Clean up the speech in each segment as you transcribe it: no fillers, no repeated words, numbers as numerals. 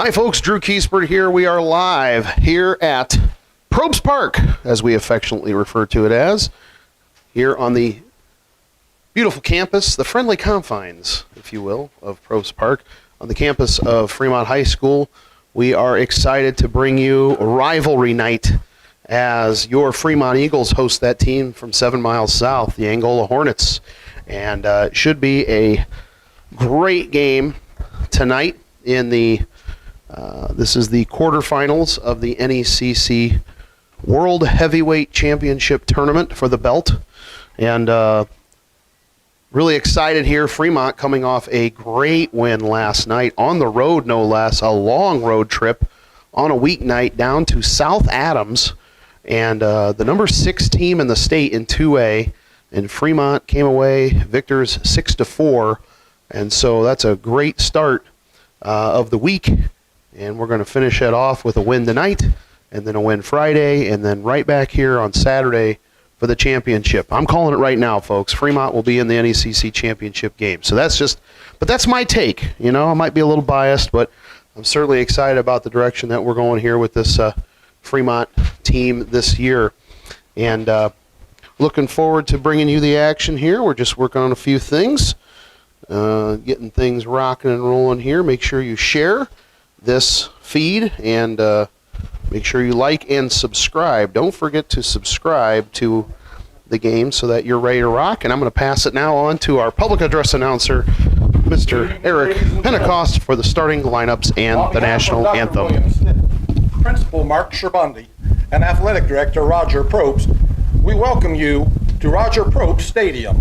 Hi folks, Drew Kiesbert here. We are live here at Probst Park, as we affectionately refer to it as, here on the beautiful campus, the friendly confines, if you will, of Probst Park, on the campus of Fremont High School. We are excited to bring you a rivalry night as your Fremont Eagles host that team from 7 miles south, the Angola Hornets. And it should be a great game tonight in the this is the quarterfinals of the NECC World Heavyweight Championship Tournament for the belt. And really excited here. Fremont coming off a great win last night on the road, no less, a long road trip on a weeknight down to South Adams. And the number 6 team in the state in 2A, and Fremont came away victors 6-4. And so that's a great start of the week. And we're going to finish it off with a win tonight, and then a win Friday, and then right back here on Saturday for the championship. I'm calling it right now, folks. Fremont will be in the NECC championship game. So that's my take. You know, I might be a little biased, but I'm certainly excited about the direction that we're going here with this Fremont team this year. And looking forward to bringing you the action here. We're just working on a few things, getting things rocking and rolling here. Make sure you share this feed and make sure you like and subscribe. Don't forget to subscribe to the game so that you're ready to rock. And I'm going to pass it now on to our public address announcer, Mr. Eric Pentecost, for the starting lineups and the national anthem. Principal Mark Sherbundi and Athletic Director Roger Probst, we welcome you to Roger Probst Stadium.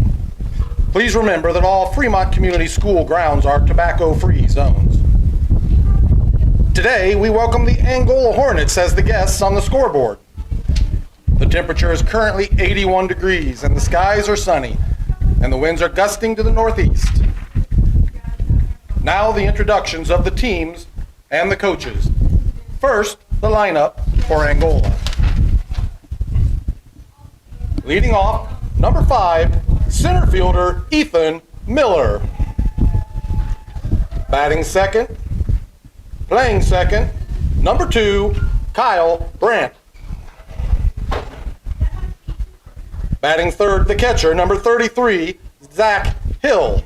Please remember that all Fremont Community School grounds are tobacco-free zones. Today, we welcome the Angola Hornets as the guests on the scoreboard. The temperature is currently 81 degrees and the skies are sunny, and the winds are gusting to the northeast. Now the introductions of the teams and the coaches. First, the lineup for Angola. Leading off, number 5, center fielder Ethan Miller. Batting second, playing second, number 2, Kyle Brandt. Batting third, the catcher, number 33, Zach Hill.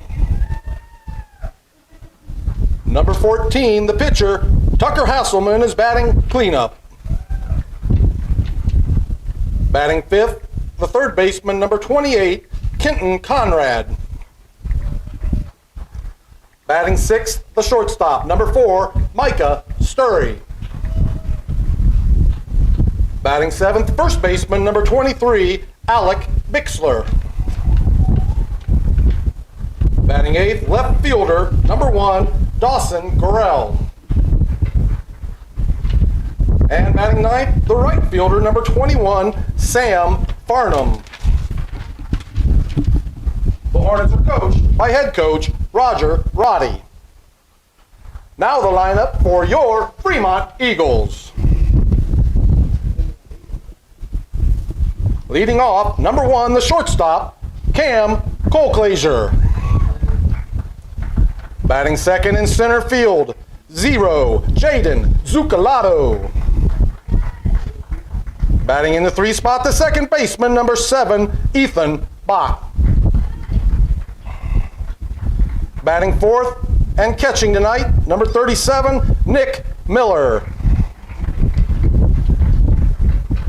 Number 14, the pitcher, Tucker Hasselman, is batting cleanup. Batting fifth, the third baseman, number 28, Kenton Conrad. Batting sixth, the shortstop, number 4, Micah Sturry. Batting seventh, first baseman, number 23, Alec Bixler. Batting eighth, left fielder, number 1, Dawson Gorell. And batting ninth, the right fielder, number 21, Sam Farnham. The Hornets are coached by head coach Roger Roddy. Now the lineup for your Fremont Eagles. Leading off, number 1, the shortstop, Cam Colclaser. Batting second in center field, 0, Jaden Zucalato. Batting in the 3 spot, the second baseman, number 7, Ethan Bach. Batting fourth and catching tonight, number 37, Nick Miller.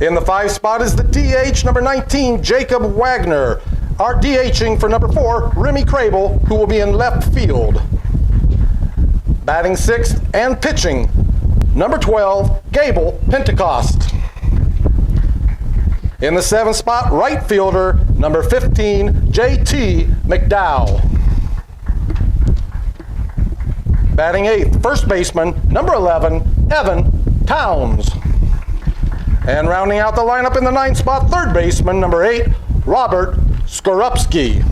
In the 5 spot is the DH, number 19, Jacob Wagner. Our DHing for number 4, Remy Crable, who will be in left field. Batting sixth and pitching, number 12, Gable Pentecost. In the 7th spot, right fielder, number 15, JT McDowell. Batting eighth, first baseman, number 11, Evan Towns. And rounding out the lineup in the 9th spot, third baseman, number 8, Robert Skorupski.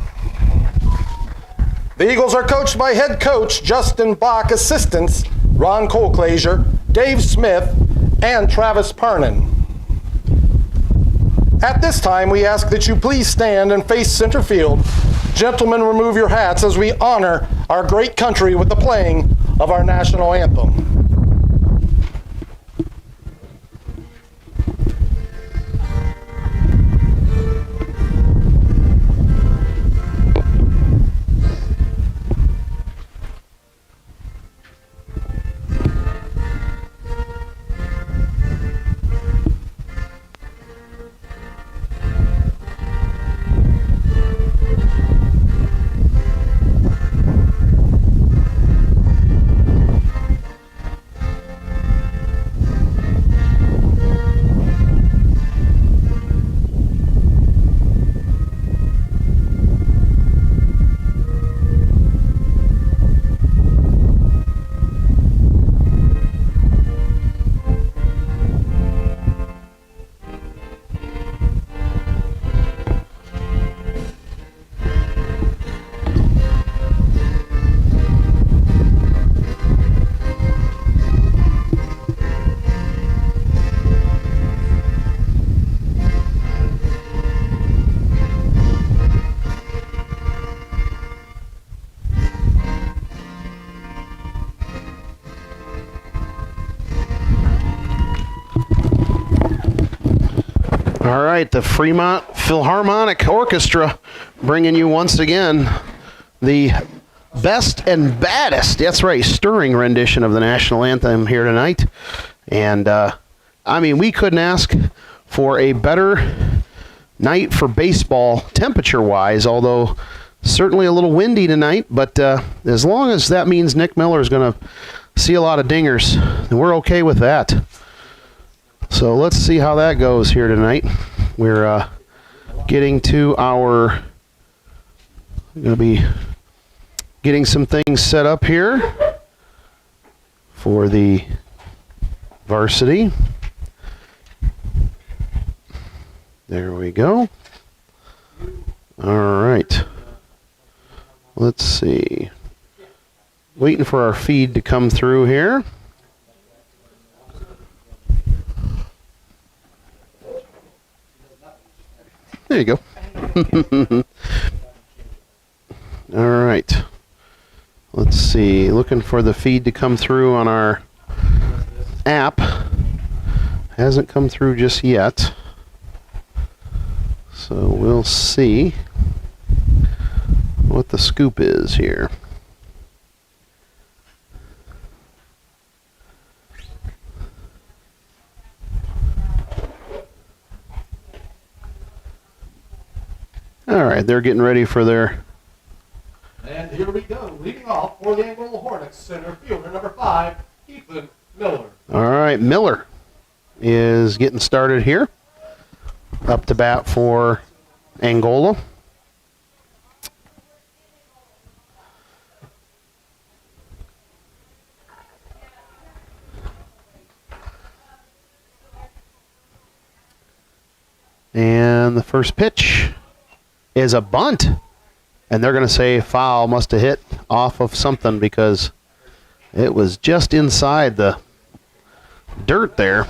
The Eagles are coached by head coach Justin Bach, assistants Ron Colclaser, Dave Smith, and Travis Pernin. At this time, we ask that you please stand and face center field. Gentlemen, remove your hats as we honor our great country with the playing of our national anthem. All right, the Fremont Philharmonic Orchestra bringing you once again the best and baddest, that's right, stirring rendition of the national anthem here tonight. And, I mean, we couldn't ask for a better night for baseball temperature-wise, although certainly a little windy tonight. But as long as that means Nick Miller is going to see a lot of dingers, then we're okay with that. So let's see how that goes here tonight. We're getting to our, going to be getting some things set up here for the varsity. There we go. All right. Let's see. Waiting for our feed to come through here. There you go. All right. Let's see. Looking for the feed to come through on our app. Hasn't come through just yet. So we'll see what the scoop is here. All right, they're getting ready for their... And here we go, leading off for the Angola Hornets, center fielder number 5, Ethan Miller. All right, Miller is getting started here. Up to bat for Angola. And the first pitch is a bunt. And they're going to say foul, must have hit off of something because it was just inside the dirt there.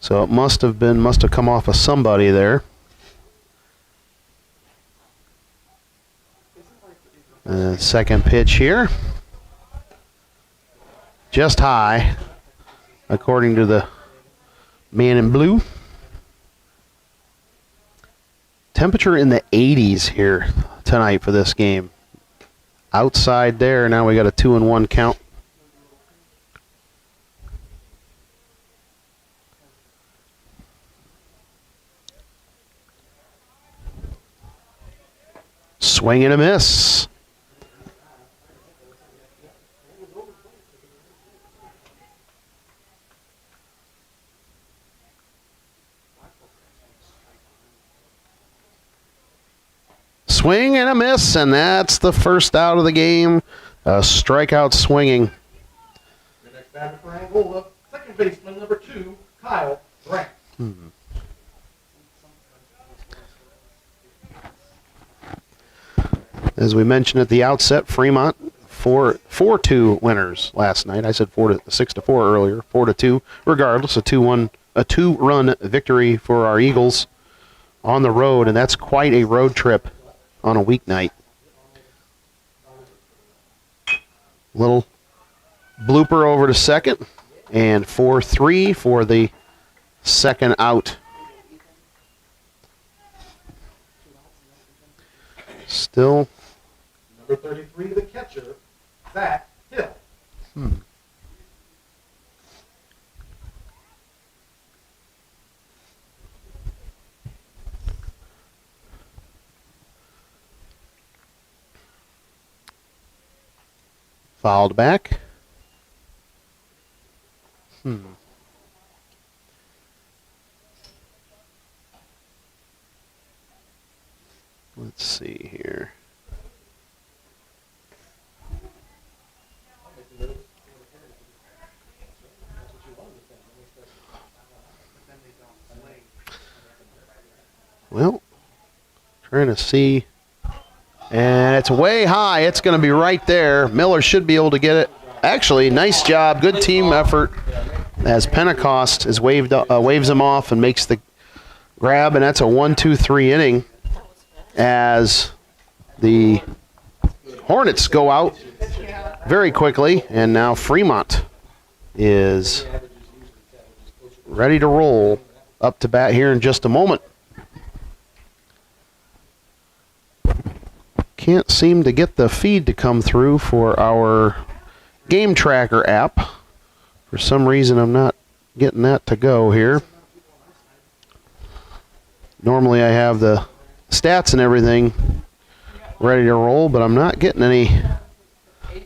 So it must have come off of somebody there. Second pitch here. Just high, according to the man in blue. Temperature in the 80s here tonight for this game. Outside there, now we got a 2-1 count. Swing and a miss. Swing and a miss, and that's the first out of the game. A strikeout swinging. The next batter for Angola, second baseman number 2, Kyle Brandt. As we mentioned at the outset, Fremont 4-2 winners last night. I said 6-4 earlier, 4-2. Regardless, a 2-run victory for our Eagles on the road, and that's quite a road trip on a weeknight. Little blooper over to second, and 4-3 for the second out. Still. Number 33, the catcher, Zach Hill. Fouled back. Let's see here. Well, trying to see. And it's way high. It's going to be right there. Miller should be able to get it. Actually, nice job. Good team effort as Pentecost waves him off and makes the grab. And that's a 1-2-3 inning as the Hornets go out very quickly. And now Fremont is ready to roll. up to bat here in just a moment. Can't seem to get the feed to come through for our game tracker app. For some reason, I'm not getting that to go here. Normally I have the stats and everything ready to roll, but I'm not getting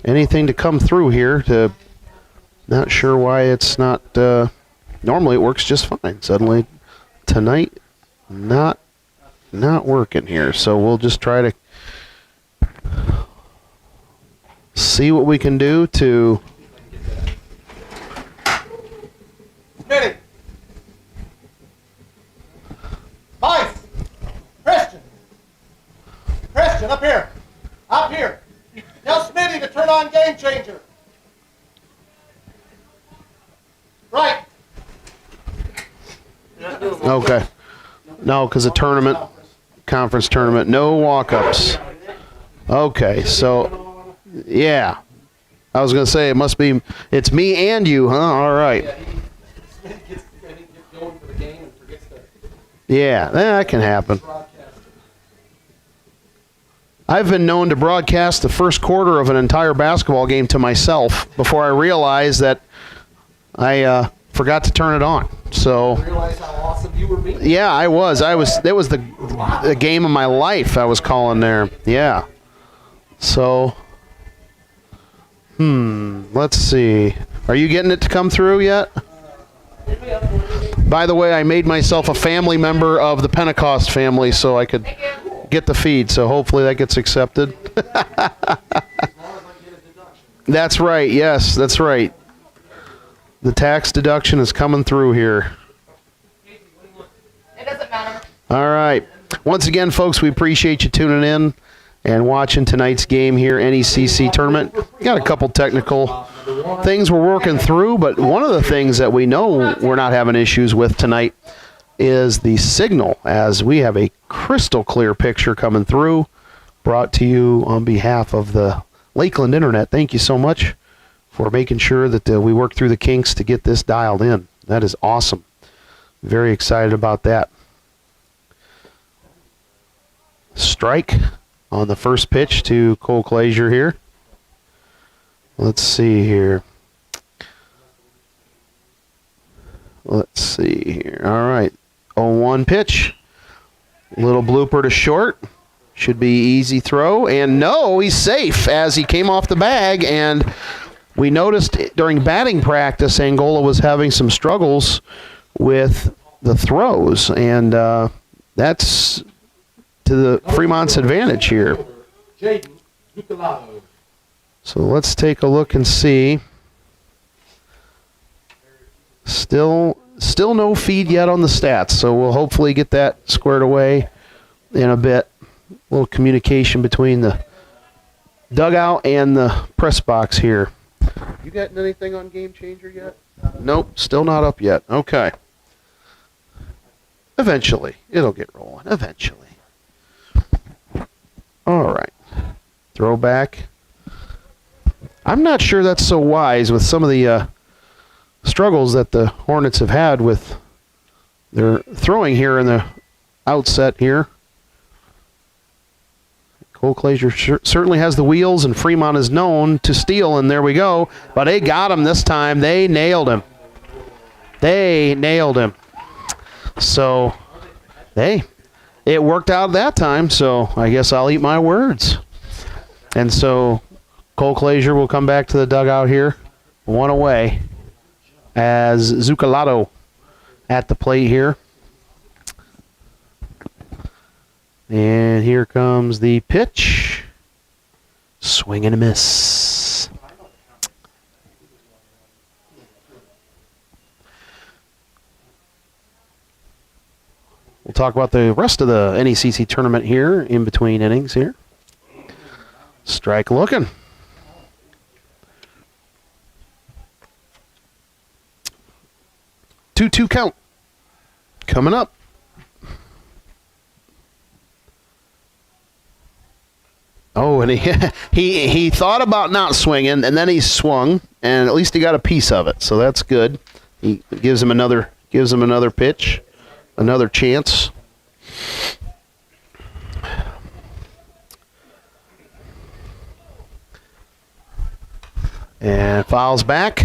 anything to come through here. Not sure why it's not. Normally it works just fine. Suddenly tonight, not working here. So we'll just try to see what we can do to. Smitty. Vice. Christian, up here. Up here. Tell Smitty to turn on Game Changer. Right. Okay. No, because the conference tournament, no walk-ups. Okay, so, yeah. I was going to say, it's me and you, huh? All right. Smitty gets going for the game and forgets to Yeah, that can happen. broadcast. I've been known to broadcast the first quarter of an entire basketball game to myself before I realized that I forgot to turn it on. So Realize how awesome you were being. yeah, I was. It was the game of my life I was calling there. Yeah. So let's see. Are you getting it to come through yet? By the way, I made myself a family member of the Pentecost family so I could get the feed. So hopefully that gets accepted. That's right. Yes, that's right. The tax deduction is coming through here. It doesn't matter. All right. Once again, folks, we appreciate you tuning in and watching tonight's game here, NECC tournament. Got a couple technical things we're working through, but one of the things that we know we're not having issues with tonight is the signal, as we have a crystal clear picture coming through, brought to you on behalf of the Lakeland Internet. Thank you so much for making sure that we work through the kinks to get this dialed in. That is awesome. Very excited about that. Strike on the first pitch to Cole Glazier here. Let's see here. Let's see here. All right. 0-1 pitch. Little blooper to short. Should be easy throw. And no, he's safe as he came off the bag. And we noticed during batting practice, Angola was having some struggles with the throws. And that's to the Fremont's advantage here. Jaden Zucalato. So let's take a look and see. Still no feed yet on the stats, so we'll hopefully get that squared away in a bit. A little communication between the dugout and the press box here. You got anything on Game Changer yet? Nope, still not up yet. Okay. Eventually. It'll get rolling. Eventually. All right. Throw back. I'm not sure that's so wise with some of the struggles that the Hornets have had with their throwing here in the outset here. Cole Glazier certainly has the wheels, and Fremont is known to steal, and there we go. But they got him this time. They nailed him. So, hey, it worked out that time, so I guess I'll eat my words. And so Cole Glazier will come back to the dugout here, one away, as Zucalato at the plate here. And here comes the pitch. Swing and a miss. We'll talk about the rest of the NECC tournament here in between innings here. Strike looking. 2-2 count. Coming up. Oh, and he thought about not swinging, and then he swung, and at least he got a piece of it, so that's good. He gives him another pitch. another chance. And fouls back.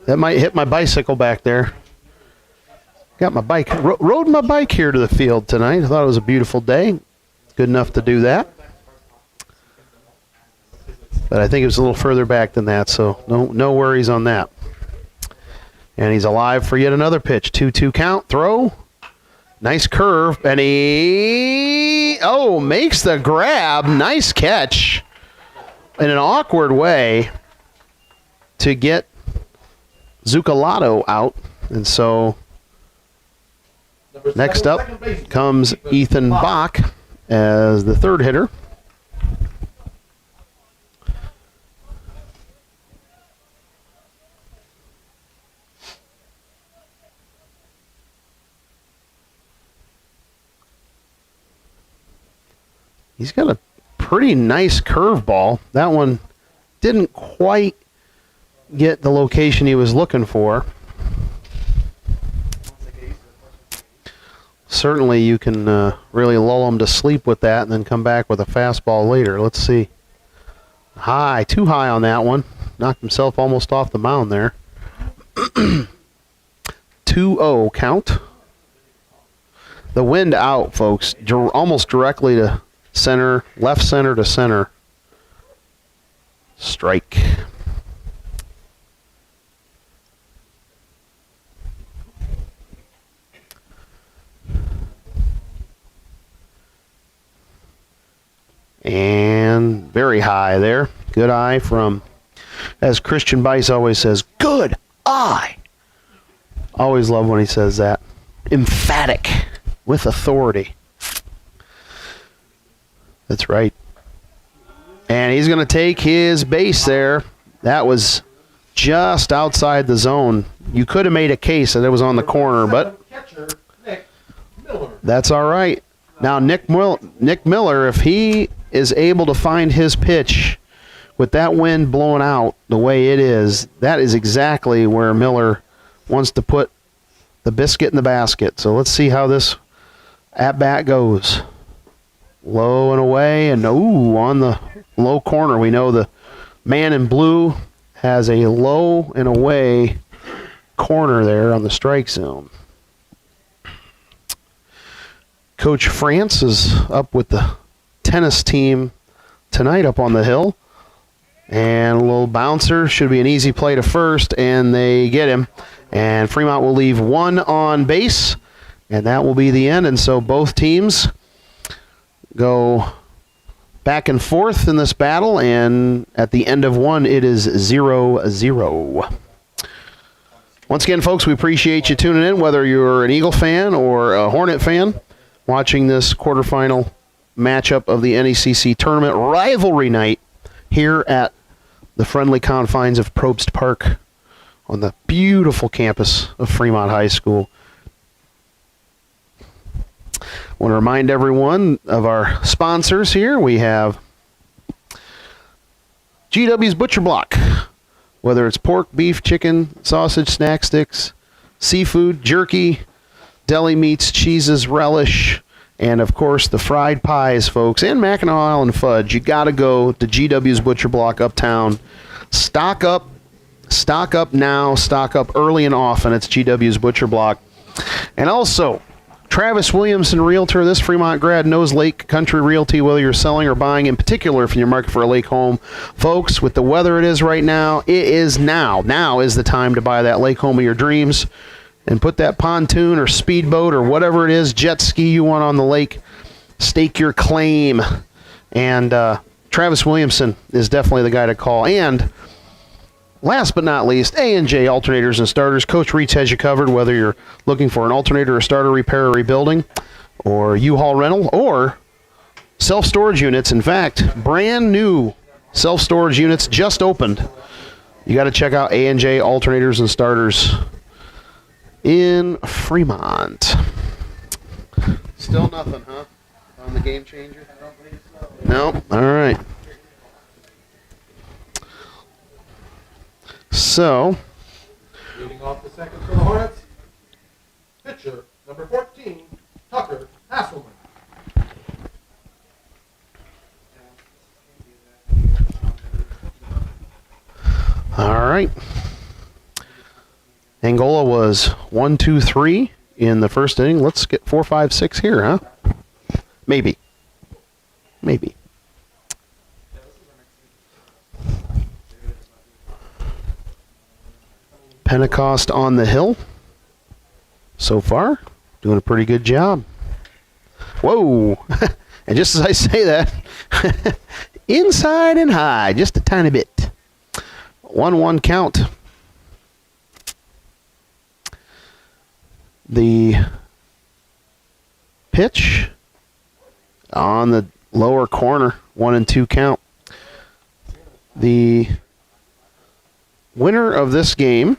That might hit my bicycle back there. Got my bike, rode my bike here to the field tonight. I thought it was a beautiful day. Good enough to do that. But I think it was a little further back than that, so no worries on that. And he's alive for yet another pitch. 2-2 count, throw. Nice curve, and he, makes the grab. Nice catch in an awkward way to get Zucalato out. And so next up comes Ethan Bach as the third hitter. He's got a pretty nice curveball. That one didn't quite get the location he was looking for. Certainly you can really lull him to sleep with that and then come back with a fastball later. Let's see. High, too high on that one. Knocked himself almost off the mound there. 2-0 count. The wind out, folks. Almost directly to center, left center to center. Strike. And very high there. Good eye from, as Christian Bice always says, good eye. Always love when he says that. Emphatic, with authority. That's right. And he's going to take his base there. That was just outside the zone. You could have made a case that it was on the corner, but that's all right. Now, Nick Miller, if he is able to find his pitch with that wind blowing out the way it is, that is exactly where Miller wants to put the biscuit in the basket. So let's see how this at-bat goes. Low and away, and on the low corner. We know the man in blue has a low and away corner there on the strike zone. Coach France is up with the tennis team tonight up on the hill. And a little bouncer. Should be an easy play to first, and they get him. And Fremont will leave one on base, and that will be the end. And so both teams go back and forth in this battle, and at the end of one, it is 0-0. Once again, folks, we appreciate you tuning in, whether you're an Eagle fan or a Hornet fan, watching this quarterfinal matchup of the NECC tournament rivalry night here at the friendly confines of Probst Park on the beautiful campus of Fremont High School. I want to remind everyone of our sponsors here. We have GW's Butcher Block. Whether it's pork, beef, chicken, sausage, snack sticks, seafood, jerky, deli meats, cheeses, relish, and of course the fried pies, folks, and Mackinac Island fudge. You got to go to GW's Butcher Block uptown. Stock up now, stock up early and often. It's GW's Butcher Block. And also, Travis Williamson, Realtor. This Fremont grad knows Lake Country Realty, whether you're selling or buying, in particular if you're market for a lake home. Folks, with the weather it is right now, it is now. Now is the time to buy that lake home of your dreams and put that pontoon or speedboat or whatever it is, jet ski you want on the lake, stake your claim. And Travis Williamson is definitely the guy to call. And last but not least, A&J Alternators and Starters. Coach Reitz has you covered, whether you're looking for an alternator or starter repair or rebuilding, or U-Haul rental, or self-storage units. In fact, brand new self-storage units just opened. You got to check out A&J Alternators and Starters in Fremont. Still nothing, huh? On the game changer? No? All right. So, leading off the second for the Hornets, pitcher pitcher, number 14, Tucker Hasselman. All right. Angola was 1, 2, 3 in the first inning. Let's get 4, 5, 6 here, huh? Maybe. Maybe. Pentecost on the hill so far. Doing a pretty good job. Whoa. And just as I say that, inside and high, just a tiny bit. 1-1 count. The pitch on the lower corner, 1 and 2 count. The winner of this game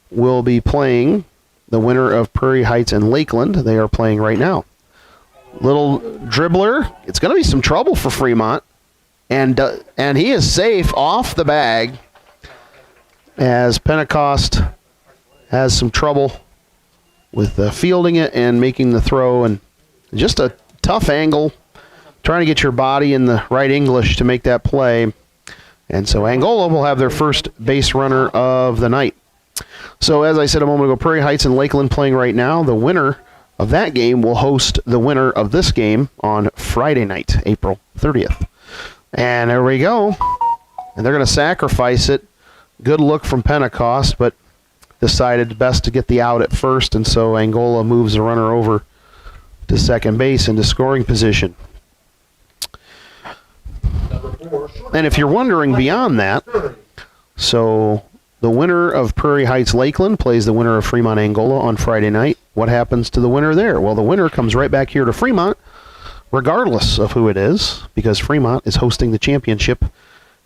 will be playing the winner of Prairie Heights and Lakeland. They are playing right now. Little dribbler. It's going to be some trouble for Fremont. And he is safe off the bag as Pentecost has some trouble with fielding it and making the throw. And just a tough angle, trying to get your body in the right English to make that play. And so Angola will have their first base runner of the night. So as I said a moment ago, Prairie Heights and Lakeland playing right now. The winner of that game will host the winner of this game on Friday night, April 30th. And there we go. And they're going to sacrifice it. Good look from Pentecost, but decided best to get the out at first, and so Angola moves the runner over to second base into scoring position. And if you're wondering beyond that, so the winner of Prairie Heights Lakeland plays the winner of Fremont Angola on Friday night. What happens to the winner there? Well, the winner comes right back here to Fremont, regardless of who it is, because Fremont is hosting the championship.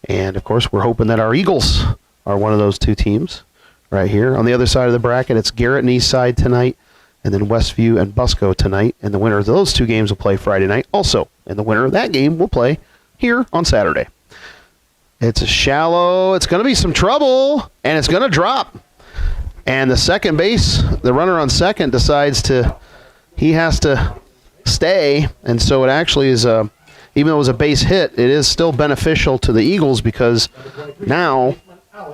And, of course, we're hoping that our Eagles are one of those two teams right here. On the other side of the bracket, it's Garrett and Eastside tonight, and then Westview and Busco tonight. And the winner of those two games will play Friday night also. And the winner of that game will play here on Saturday. It's a shallow. It's going to be some trouble, and it's going to drop. And the second base, the runner on second decides he has to stay. And so it actually is even though it was a base hit, it is still beneficial to the Eagles because now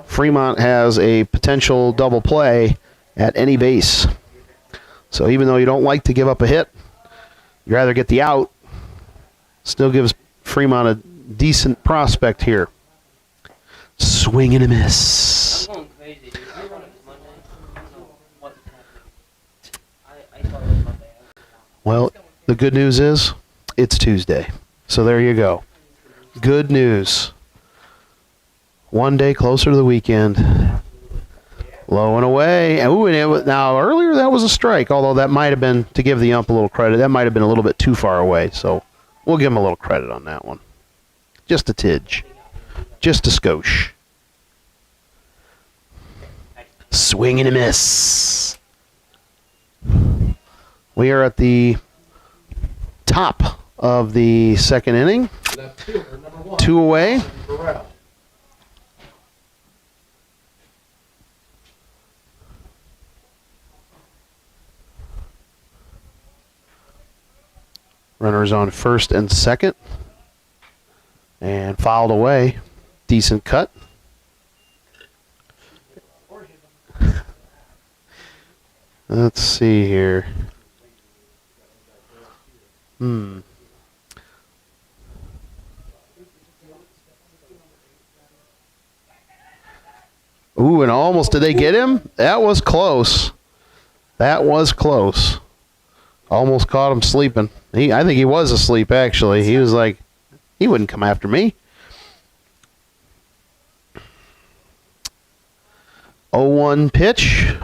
Fremont has a potential double play at any base. So even though you don't like to give up a hit, you'd rather get the out. Still gives Fremont a decent prospect here. Swing and a miss. I'm going crazy, dude. You run it Monday. I don't know what's happening. I thought it was Monday. Well, the good news is it's Tuesday. So there you go. Good news. One day closer to the weekend. Low and away. Ooh, and now earlier that was a strike, although that might have been, to give the ump a little credit, that might have been a little bit too far away. So we'll give him a little credit on that one. Just a tidge. Just a skosh. Swing and a miss. We are at the top of the second inning. Left fielder, number 1. 2 away. Burrell. Runners on first and second. And fouled away. Decent cut. Let's see here. Ooh, and almost, did they get him? That was close. That was close. Almost caught him sleeping. I think he was asleep, actually. He was like, he wouldn't come after me. 0-1 pitch.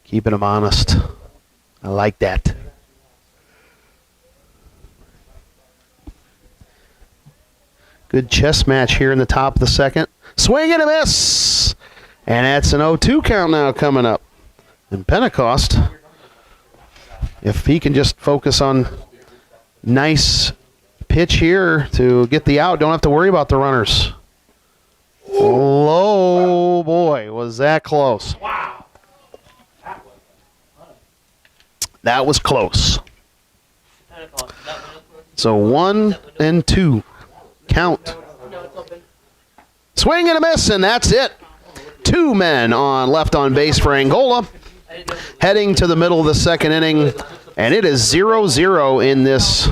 Keeping him honest. I like that. Good chess match here in the top of the second. Swing and a miss. And that's an 0-2 count now coming up. And Pentecost, if he can just focus on nice pitch here to get the out, don't have to worry about the runners. Oh, boy, was that close. Wow. That was close. Pentecost. That one open? So 1 and 2. Count. No, it's open. Swing and a miss, and that's it. 2 men on left on base for Angola. I didn't know. Heading to the middle of the second inning, and it is 0-0 in this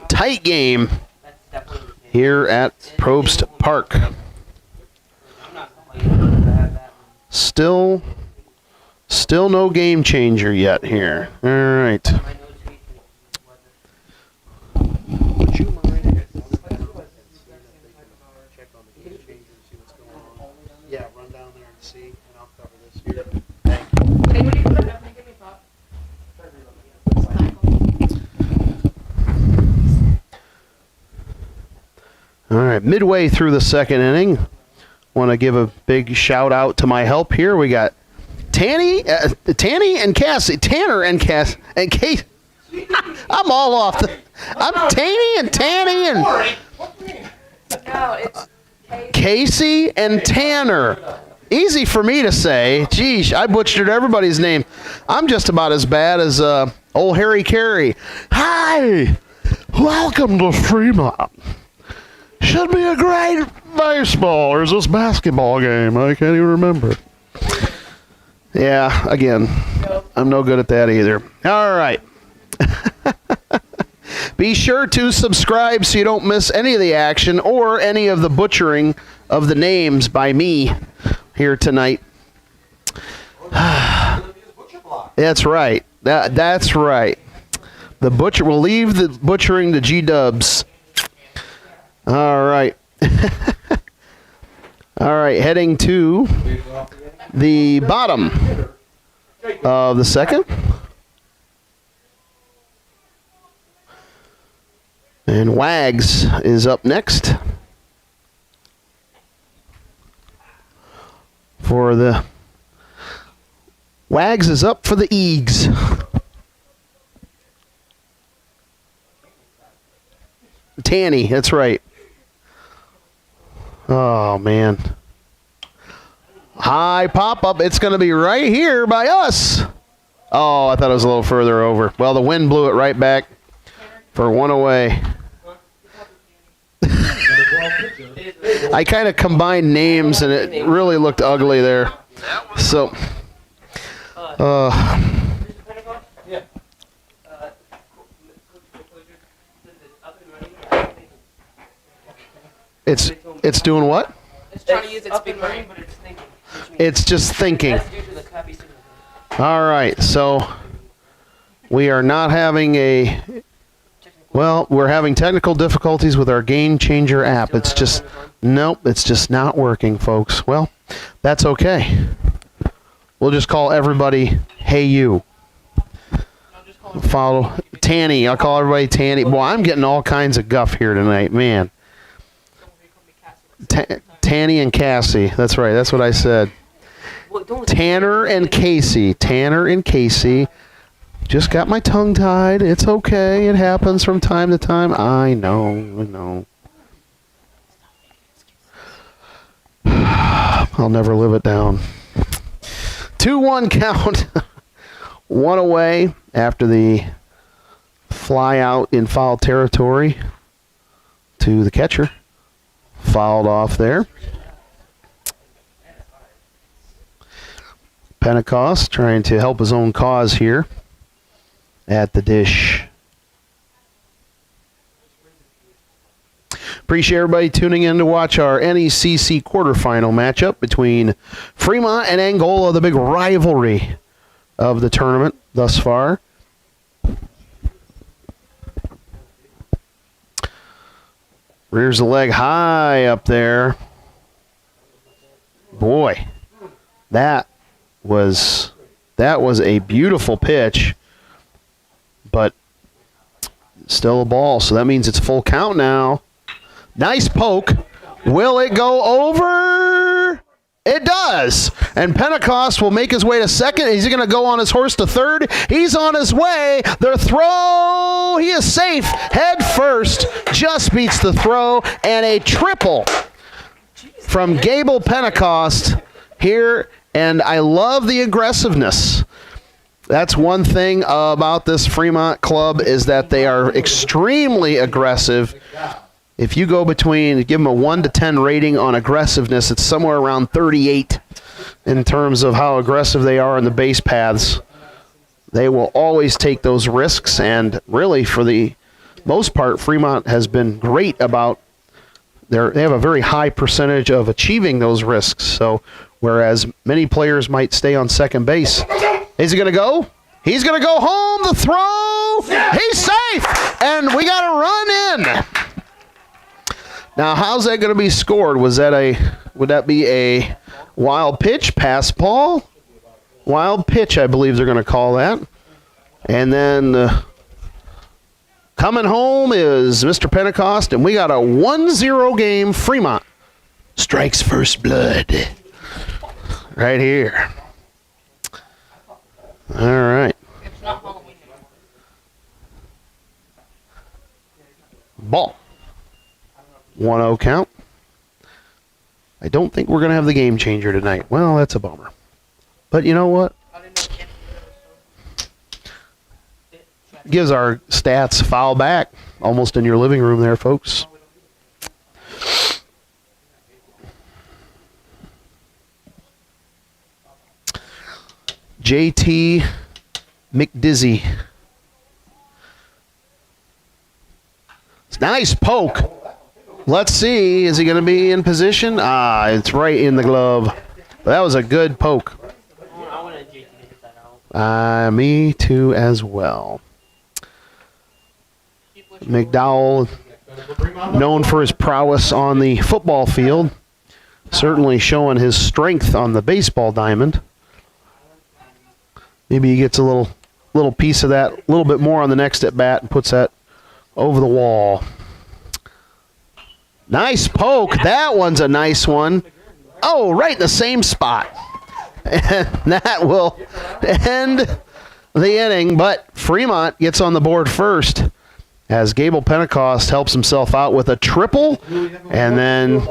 tight game That's definitely the here at Probst Park. I'm not complaining to have that one. Still no game changer yet here. All right. My nose reads weather. Would you mind check on the game changer and see what's going on? Yeah, run down there and see, and I'll cover this here. Thank you. Hey, what are you putting up? Give me a thought. All right, midway through the second inning, want to give a big shout out to my help here. We got Tanny and Cassie, Tanner and Cass and Kate. I'm all off. I'm Tanny and No, it's Casey and Tanner. Easy for me to say. Geesh, I butchered everybody's name. I'm just about as bad as old Harry Carey. Hi, welcome to Fremont. Should be a great baseball, or is this basketball game? I can't even remember. Yeah, again, I'm no good at that either. All right. Be sure to subscribe so you don't miss any of the action or any of the butchering of the names by me here tonight. That's right. That's right. The butcher will leave the butchering to G-Dubs. All right. All right, heading to the bottom of the second. And Wags is up next for the Wags is up for the Eags. Tanny, that's right. Oh, man. High pop-up. It's going to be right here by us. Oh, I thought it was a little further over. Well, the wind blew it right back for one away. I kind of combined names, and it really looked ugly there. So, it's doing what? It's trying to use its up big and running, brain. but it's thinking. It's just thinking. That's due to the copy signal. All right, so we are not having a... Well, we're having technical difficulties with our Game Changer app. It's just... Nope, it's just not working, folks. Well, that's okay. We'll just call everybody, hey, you. Follow Tanny. I'll call everybody Tanny. Boy, I'm getting all kinds of guff here tonight, man. Tanny and Cassie. That's right. That's what I said. Tanner and Casey. Tanner and Casey. Just got my tongue tied. It's okay. It happens from time to time. I know. I'll never live it down. 2-1 count. One away after the fly out in foul territory to the catcher. Fouled off there. Pentecost trying to help his own cause here at the dish. Appreciate everybody tuning in to watch our NECC quarterfinal matchup between Fremont and Angola, the big rivalry of the tournament thus far. Rears the leg high up there. Boy, that was a beautiful pitch, but still a ball, so that means it's full count now. Nice poke. Will it go over? It does. And Pentecost will make his way to second. He's going to go on his horse to third. He's on his way. The throw. He is safe. Head first. Just beats the throw. And a triple from Gable Pentecost here. And I love the aggressiveness. That's one thing about this Fremont club is that they are extremely aggressive. If you go between, give them a 1 to 10 rating on aggressiveness, it's somewhere around 38 in terms of how aggressive they are in the base paths. They will always take those risks, and really for the most part, Fremont has been great about they have a very high percentage of achieving those risks. So whereas many players might stay on second base, is he going to go? He's going to go home. The throw. He's safe. And we got a run in. Now, how's that going to be scored? Would that be a wild pitch, pass ball? Wild pitch, I believe they're going to call that. And then coming home is Mr. Pentecost, and we got a 1-0 game. Fremont strikes first blood right here. All right. It's not Halloween anymore. Ball. 1-0 count. I don't think we're going to have the game changer tonight. Well, that's a bummer. But you know what? I didn't know Ken Gives our stats foul back almost in your living room there, folks. JT McDizzy. Nice poke. Let's see. Is he going to be in position? It's right in the glove. That was a good poke. I wanted JT to hit that out. Me too as well. McDowell, known for his prowess on the football field, certainly showing his strength on the baseball diamond. Maybe he gets a little piece of that, a little bit more on the next at bat and puts that over the wall. Nice poke. That one's a nice one. Oh, right in the same spot. And that will end the inning, but Fremont gets on the board first as Gable Pentecost helps himself out with a triple and then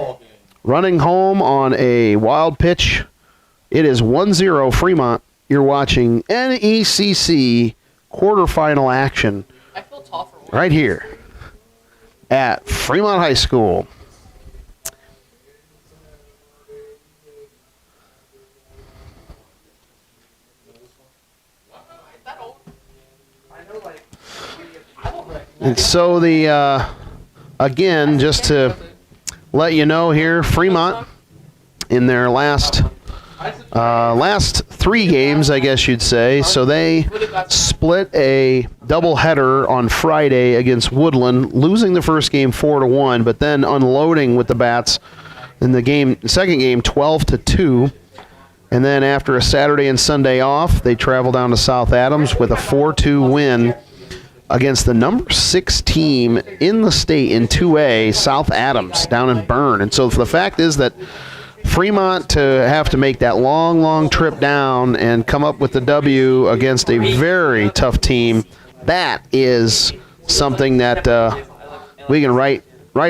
running home on a wild pitch. It is 1-0 Fremont. You're watching NECC quarterfinal action I feel tall for one. right here at Fremont High School. That old. And so again, just to let you know here, Fremont in their last 3 games, I guess you'd say. So they split a doubleheader on Friday against Woodland, losing the first game 4-1, but then unloading with the bats in the second game 12-2. And then after a Saturday and Sunday off, they travel down to South Adams with a 4-2 win against the number 6 team in the state in 2A, South Adams, down in Bern. And so the fact is that Fremont to have to make that long trip down and come up with the W against a very tough team, that is something that we can write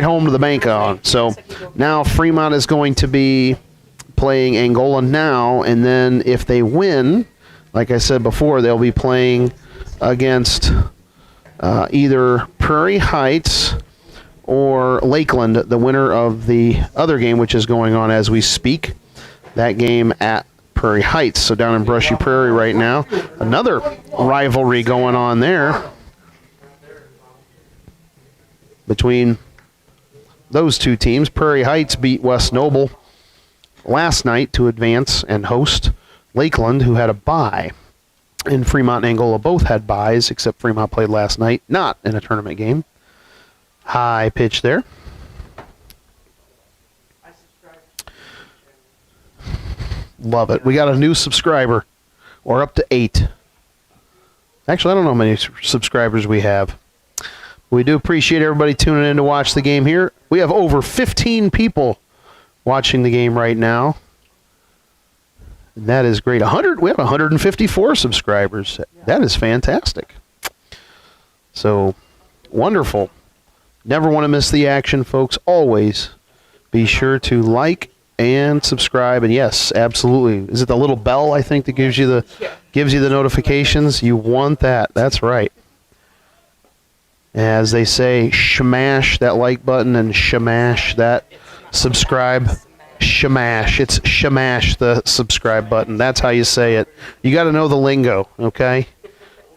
home to the bank on. So now Fremont is going to be playing Angola now, and then if they win, like I said before, they'll be playing against either Prairie Heights or Lakeland, the winner of the other game, which is going on as we speak. That game at Prairie Heights. So down in Brushy Prairie right now. Another rivalry going on there between those two teams. Prairie Heights beat West Noble last night to advance and host Lakeland, who had a bye. And Fremont and Angola both had byes, except Fremont played last night, not in a tournament game. High pitch there. Love it. We got a new subscriber. We're up to 8. Actually, I don't know how many subscribers we have. We do appreciate everybody tuning in to watch the game here. We have over 15 people watching the game right now. And that is great. We have 154 subscribers. That is fantastic. So, wonderful. Never want to miss the action, folks. Always be sure to like and subscribe. And yes, absolutely. Is it the little bell, I think, that gives you the notifications? You want that. That's right. As they say, shmash that like button and shmash that subscribe. Shmash. It's shmash the subscribe button. That's how you say it. You got to know the lingo, okay?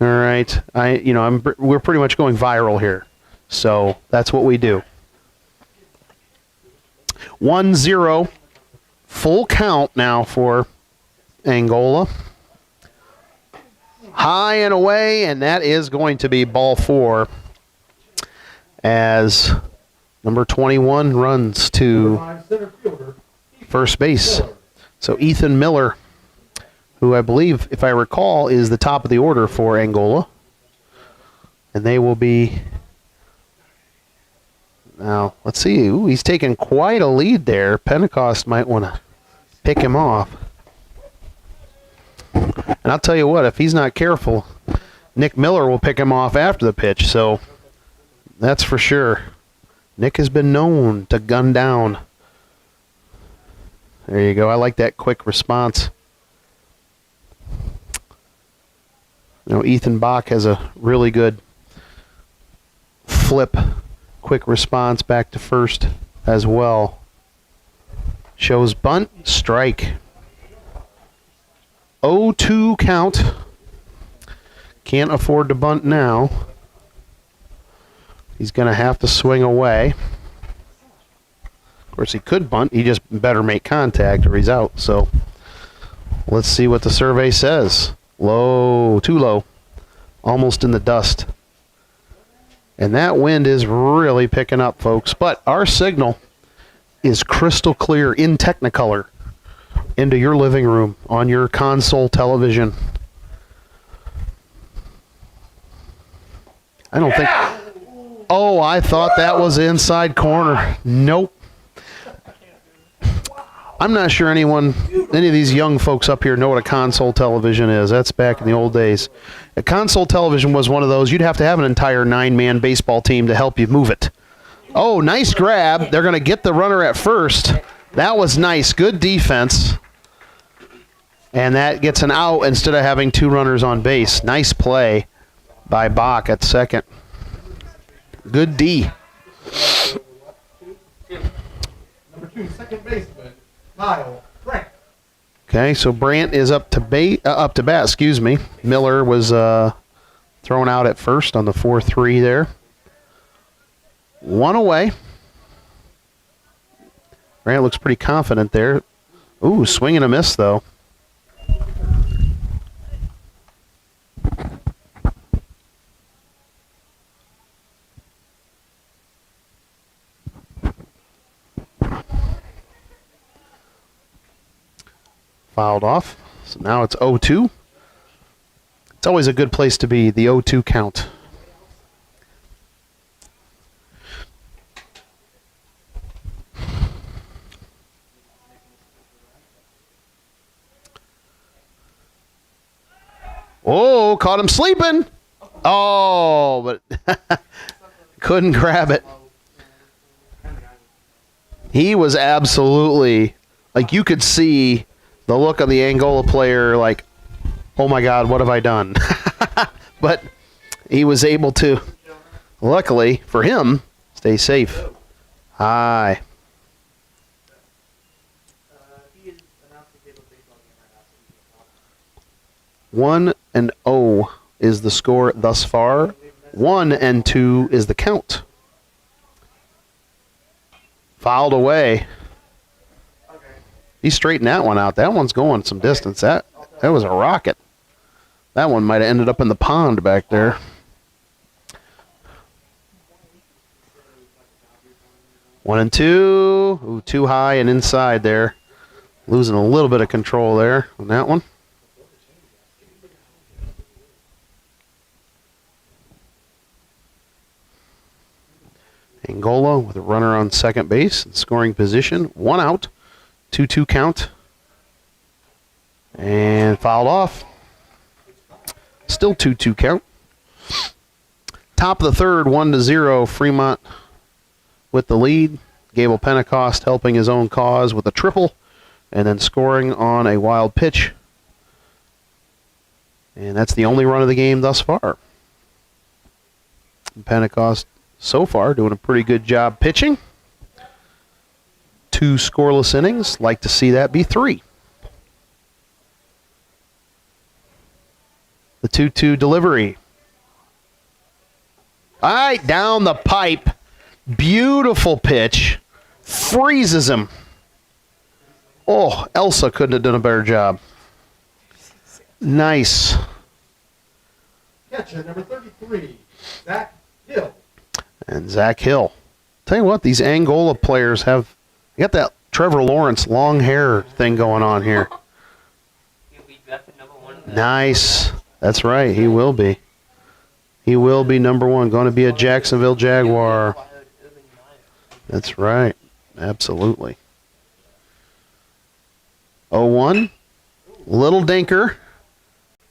All right. We're pretty much going viral here. So that's what we do. 1-0. Full count now for Angola. High and away, and that is going to be ball 4 as number 21 runs to Center fielder, first base. So Ethan Miller, who I believe, if I recall, is the top of the order for Angola. And they will be... Now, let's see. Ooh, he's taking quite a lead there. Pentecost might want to pick him off. And I'll tell you what, if he's not careful, Nick Miller will pick him off after the pitch. So that's for sure. Nick has been known to gun down. There you go. I like that quick response. Ethan Bach has a really good flip, quick response back to first as well. Shows bunt, strike. 0-2 count. Can't afford to bunt now. He's going to have to swing away. Of course, he could bunt. He just better make contact or he's out. So let's see what the survey says. Low, too low. Almost in the dust. And that wind is really picking up, folks. But our signal is crystal clear in Technicolor into your living room on your console television. I don't think... Oh, I thought that was inside corner. Nope. I'm not sure any of these young folks up here know what a console television is. That's back in the old days. A console television was one of those, you'd have to have an entire 9-man baseball team to help you move it. Oh, nice grab. They're going to get the runner at first. That was nice. Good defense. And that gets an out instead of having 2 runners on base. Nice play by Bach at second. Good D. number 2, second baseman, Kyle Frank. Okay, so Brandt is up to bat. Excuse me. Miller was thrown out at first on the 4-3 there. 1 away. Brandt looks pretty confident there. Ooh, swing and a miss though. Fouled off. So now it's 0-2. It's always a good place to be, the 0-2 count. Oh, caught him sleeping. Oh, but couldn't grab it. He was absolutely, like you could see the look of the Angola player like, oh my God, what have I done? But he was able to, luckily for him, stay safe. High. 1-0 is the score thus far. 1-2 is the count. Fouled away. He straightened that one out. That one's going some distance. That was a rocket. That one might have ended up in the pond back there. One and two. Ooh, too high and inside there. Losing a little bit of control there on that one. Angola with a runner on second base in scoring position. 1 out. 2-2 count. And fouled off. Still 2-2 count. Top of the third, 1-0. Fremont with the lead. Gable Pentecost helping his own cause with a triple and then scoring on a wild pitch. And that's the only run of the game thus far. Pentecost so far doing a pretty good job pitching. 2 scoreless innings. Like to see that be 3. The 2-2 delivery. All right, down the pipe. Beautiful pitch. Freezes him. Oh, Elsa couldn't have done a better job. Nice. Catcher number 33, Zach Hill. And Zach Hill. Tell you what, these Angola players have... You got that Trevor Lawrence long hair thing going on here. He'll be drafted #1 in the Nice. That's right. He will be. He will be #1. Going to be a Jacksonville Jaguar. That's right. Absolutely. 0-1. Little dinker.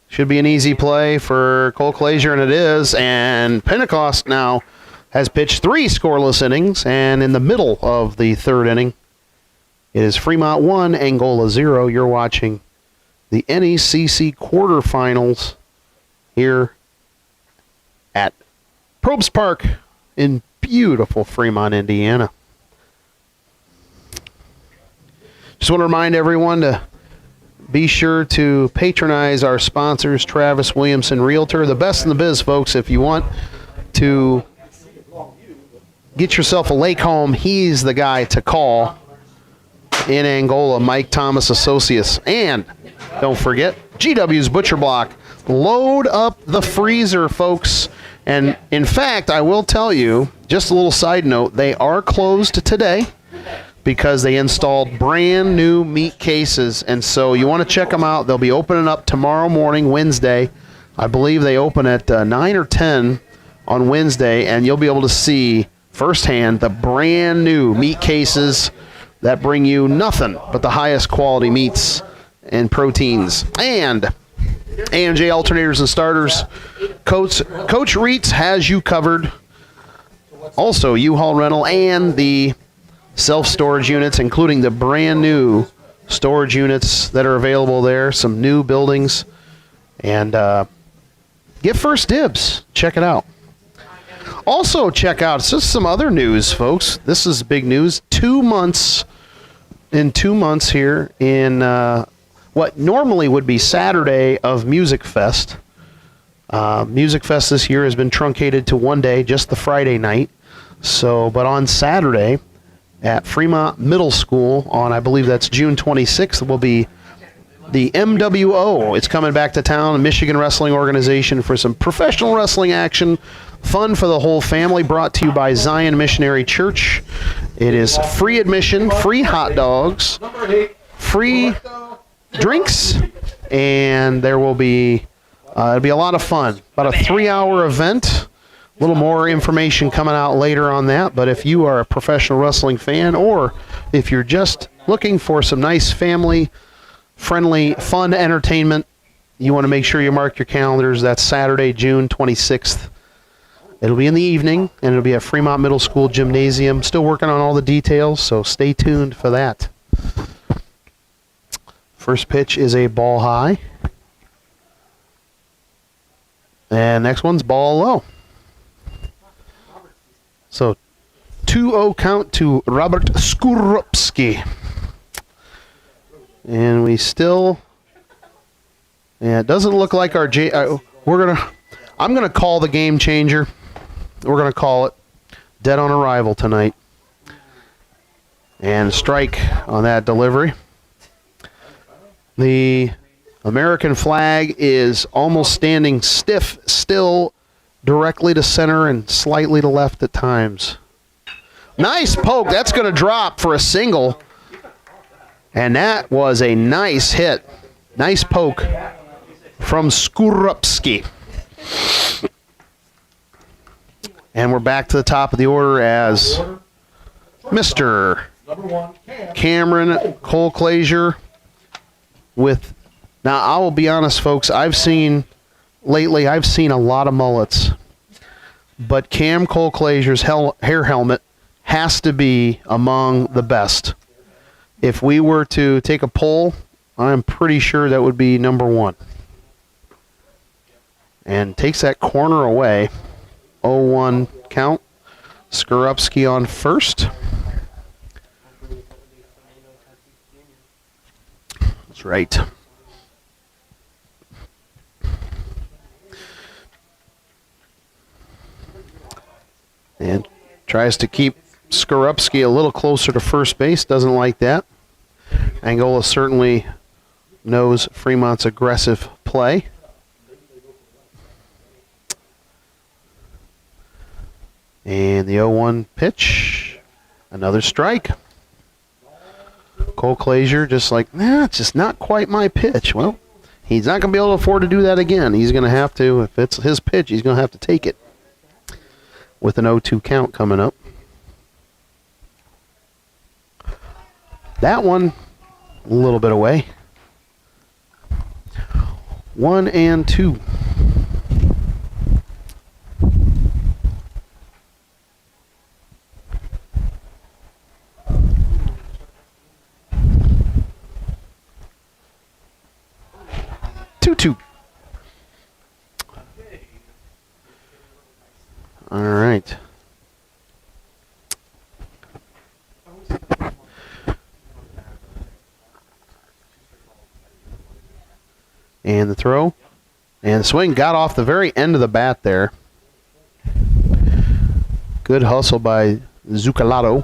Should be an easy play for Cole Clazier, and it is. And Pentecost now has pitched 3 scoreless innings, and in the middle of the 3rd inning, it is Fremont 1, Angola 0. You're watching the NECC quarterfinals here at Probst Park in beautiful Fremont, Indiana. Just want to remind everyone to be sure to patronize our sponsors, Travis Williamson Realtor. The best in the biz, folks. If you want to get yourself a lake home, he's the guy to call in Angola, Mike Thomas Associates. And don't forget, GW's Butcher Block. Load up the freezer, folks. And in fact, I will tell you, just a little side note, they are closed today because they installed brand new meat cases. And so you want to check them out. They'll be opening up tomorrow morning, Wednesday. I believe they open at 9 or 10 on Wednesday, and you'll be able to see firsthand the brand new meat cases that bring you nothing but the highest quality meats and proteins. And A&J alternators and starters. Coach Reitz has you covered. Also, U-Haul rental and the self-storage units, including the brand new storage units that are available there. Some new buildings. And get first dibs. Check it out. Also, check out just some other news, folks. This is big news. 2 months here in what normally would be Saturday of Music Fest. Music Fest this year has been truncated to 1 day, just the Friday night. But on Saturday at Fremont Middle School on, I believe that's June 26th, will be the MWO. It's coming back to town, a Michigan wrestling organization, for some professional wrestling action. Fun for the whole family, brought to you by Zion Missionary Church. It is free admission, free hot dogs, free drinks, and there will be, it'll be a lot of fun. About a 3-hour event. A little more information coming out later on that, but if you are a professional wrestling fan, or if you're just looking for some nice family-friendly, fun entertainment, you want to make sure you mark your calendars. That's Saturday, June 26th. It'll be in the evening, and it'll be at Fremont Middle School Gymnasium. Still working on all the details, so stay tuned for that. First pitch is a ball high. And next one's ball low. So 2-0 count to Robert Skorupski. And we still... Yeah, it doesn't look like our... I'm going to call the game changer. We're going to call it dead on arrival tonight. And strike on that delivery. The American flag is almost standing stiff still, directly to center and slightly to left at times. Nice poke. That's going to drop for a single. And that was a nice hit. Nice poke from Skorupski. And we're back to the top of the order as Mr. Cameron Cole Clazier with... Now, I will be honest, folks, I've seen a lot of mullets. But Cam Cole Clazier's hair helmet has to be among the best. If we were to take a poll, I'm pretty sure that would be number 1. And takes that corner away. 0-1 count. Skorupski on first. That's right. And tries to keep Skorupski a little closer to first base. Doesn't like that. Angola certainly knows Fremont's aggressive play. And the 0-1 pitch. Another strike. Cole Clazier just like, it's just not quite my pitch. Well, he's not going to be able to afford to do that again. He's going to have to, if it's his pitch, he's going to have to take it. With an 0-2 count coming up. That one, a little bit away. 1-2. Two. All right. And the throw. And the swing got off the very end of the bat there. Good hustle by Zucalato.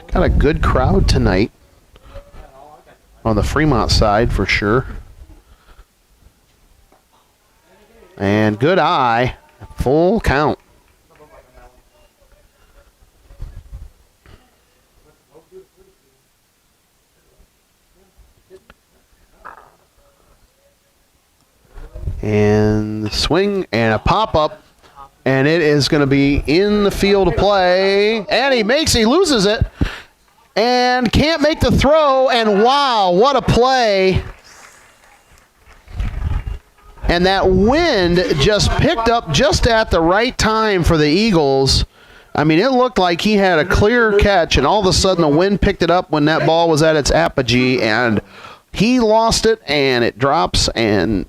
Got a good crowd tonight on the Fremont side for sure. And good eye. Full count. And the swing and a pop-up. And it is going to be in the field of play. And he loses it. And can't make the throw. And wow, what a play. And that wind just picked up just at the right time for the Eagles. I mean, it looked like he had a clear catch, and all of a sudden the wind picked it up when that ball was at its apogee, and he lost it, and it drops, and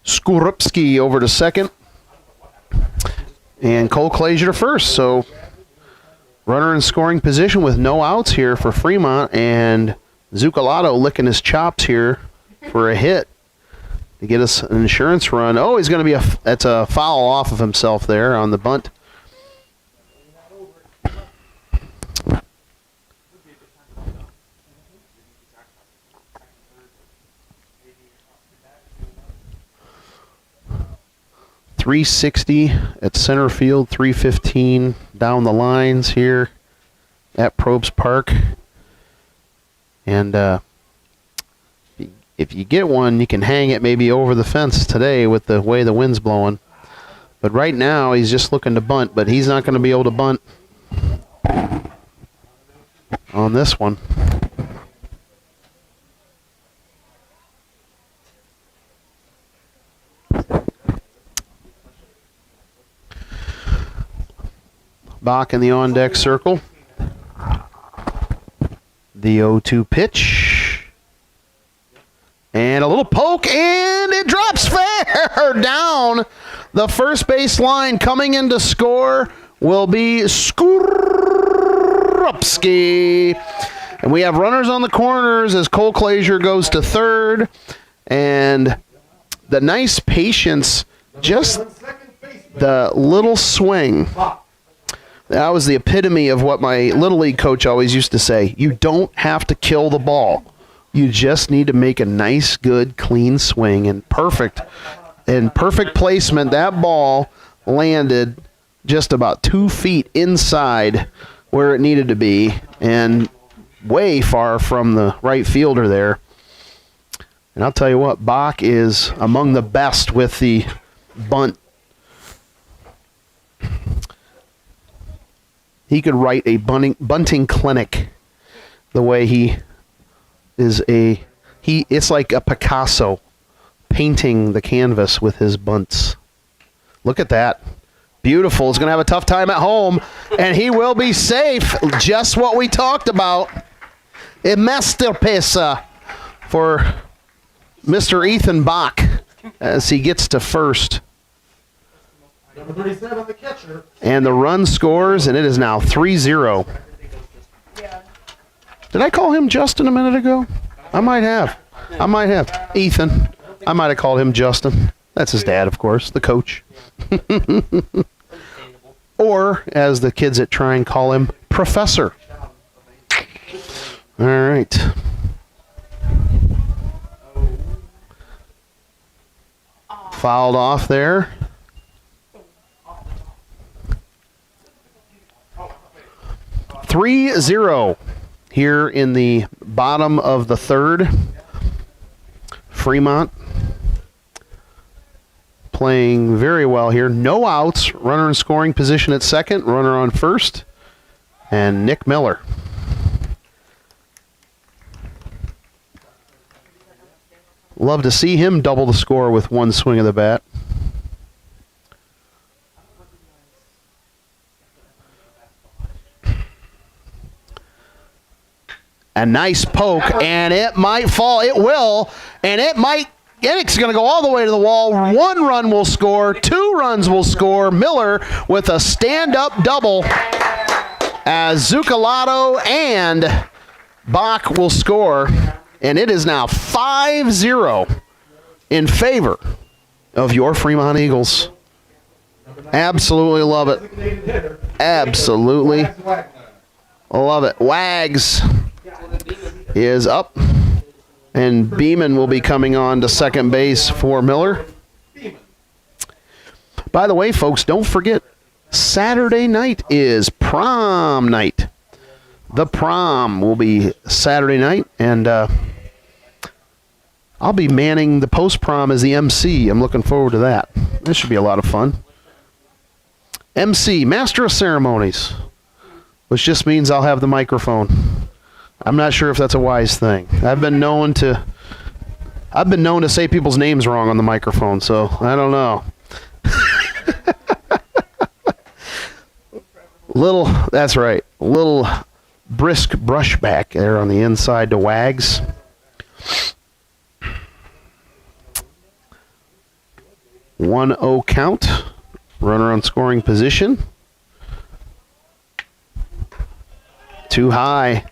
Skorupski over to second, and Cole Clazier to first. So runner in scoring position with no outs here for Fremont, and Zucalato licking his chops here for a hit to get us an insurance run. Oh, he's going to be that's a foul off of himself there on the bunt. .360 at center field, 315 down the lines here at Probst Park. And if you get one, you can hang it maybe over the fence today with the way the wind's blowing. But right now, he's just looking to bunt, but he's not going to be able to bunt on this one. Bach in the on-deck circle. The 0-2 pitch. And a little poke, and it drops fair down the first base line. Coming in to score will be Skorupski. And we have runners on the corners as Cole Clazier goes to third. And the nice patience, just the little swing. That was the epitome of what my Little League coach always used to say. You don't have to kill the ball. You just need to make a nice, good, clean swing. And perfect placement, that ball landed just about 2 feet inside where it needed to be and way far from the right fielder there. And I'll tell you what, Bach is among the best with the bunt. He could write a bunting clinic the way he is it's like a Picasso painting the canvas with his bunts. Look at that. Beautiful. He's going to have a tough time at home, and he will be safe. Just what we talked about. A masterpiece for Mr. Ethan Bach as he gets to first. Number 37, the catcher. And the run scores, and it is now 3-0. Did I call him Justin a minute ago? I might have. Ethan. I might have called him Justin. That's his dad, of course, the coach. Or, as the kids at Trine call him, Professor. All right. Fouled off there. (3-0) here in the bottom of the third. Fremont playing very well here. No outs. Runner in scoring position at second. Runner on first. And Nick Miller. Love to see him double the score with one swing of the bat. A nice poke, and it might fall. It will, and it might. It's going to go all the way to the wall. One run will score. 2 runs will score. Miller with a stand-up double as Zucalato and Bach will score. And it is now 5-0 in favor of your Fremont Eagles. Absolutely love it. Absolutely love it. Wags is up, and Beeman will be coming on to second base for Miller. By the way, folks, don't forget, Saturday night is prom night. The prom will be Saturday night, and I'll be manning the post-prom as the MC. I'm looking forward to that. This should be a lot of fun. MC, Master of Ceremonies, which just means I'll have the microphone. I'm not sure if that's a wise thing. I've been known to say people's names wrong on the microphone, so I don't know. That's right. Little brisk brush back there on the inside to Wags. (1-0) count. Runner on scoring position. Too high.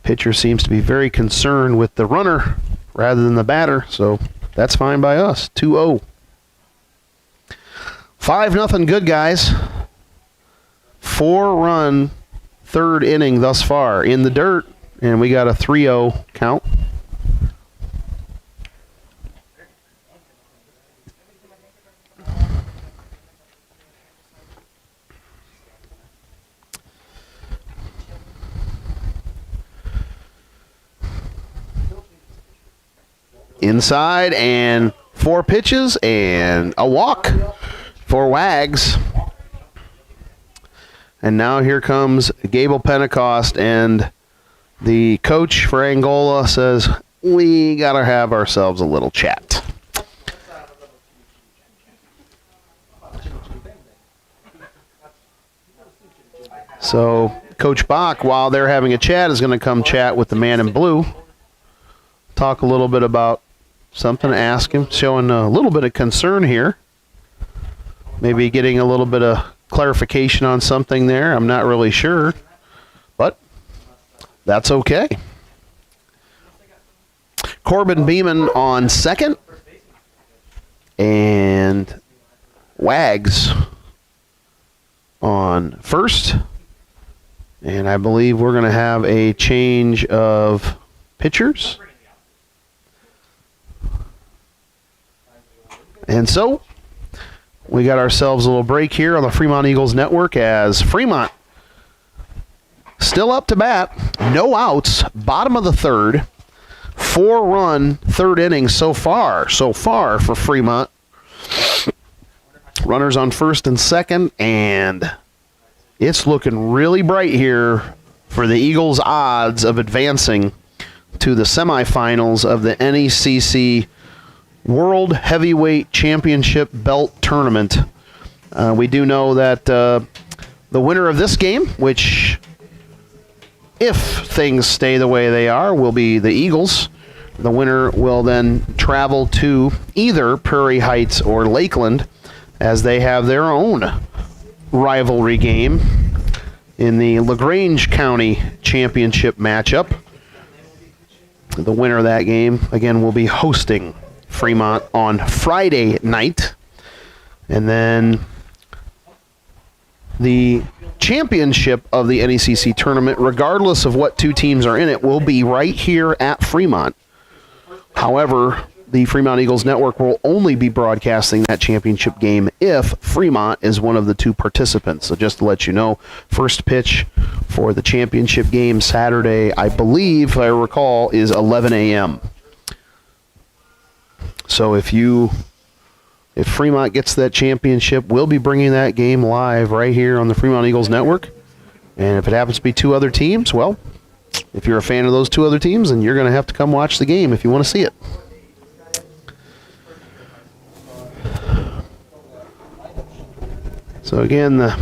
Pitcher seems to be very concerned with the runner rather than the batter, so that's fine by us. 2-0. 5-0 good, guys. 4-run third inning thus far in the dirt, and we got a 3-0 count. Inside, and 4 pitches and a walk for Wags. And now here comes Gable Pentecost, and the coach for Angola says, we got to have ourselves a little chat. So Coach Bach, while they're having a chat, is going to come chat with the man in blue. Talk a little bit about something, ask him, showing a little bit of concern here. Maybe getting a little bit of clarification on something there. I'm not really sure, but that's okay. Corbin Beeman on second, and Wags on first. And I believe we're going to have a change of pitchers. And so we got ourselves a little break here on the Fremont Eagles Network as Fremont still up to bat, no outs, bottom of the third, 4-run third inning so far for Fremont. Runners on first and second, and it's looking really bright here for the Eagles' odds of advancing to the semifinals of the NECC World Heavyweight Championship Belt Tournament. We do know that the winner of this game, which, if things stay the way they are, will be the Eagles. The winner will then travel to either Prairie Heights or Lakeland, as they have their own rivalry game in the LaGrange County Championship matchup. The winner of that game, again, will be hosting Fremont on Friday night. And then the championship of the NECC tournament, regardless of what two teams are in it, will be right here at Fremont. However, the Fremont Eagles Network will only be broadcasting that championship game if Fremont is one of the two participants. So just to let you know, first pitch for the championship game Saturday, I believe, if I recall, is 11 a.m. So if Fremont gets that championship, we'll be bringing that game live right here on the Fremont Eagles Network. And if it happens to be two other teams, well, if you're a fan of those two other teams, then you're going to have to come watch the game if you want to see it. So again,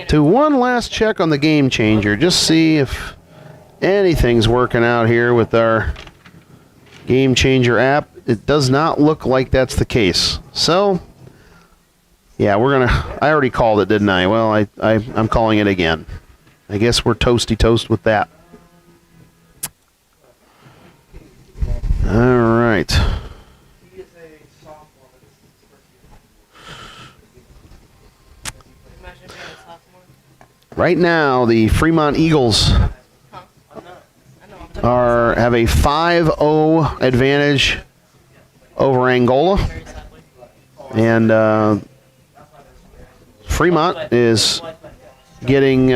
to one last check on the game changer, just see if anything's working out here with our game changer app. It does not look like that's the case. So, yeah, I already called it, didn't I? Well, I'm calling it again. I guess we're toasty toast with that. All right. Imagine being a sophomore. Right now, the Fremont Eagles I know. have a 5-0 advantage over Angola. Very sadly. And Fremont is getting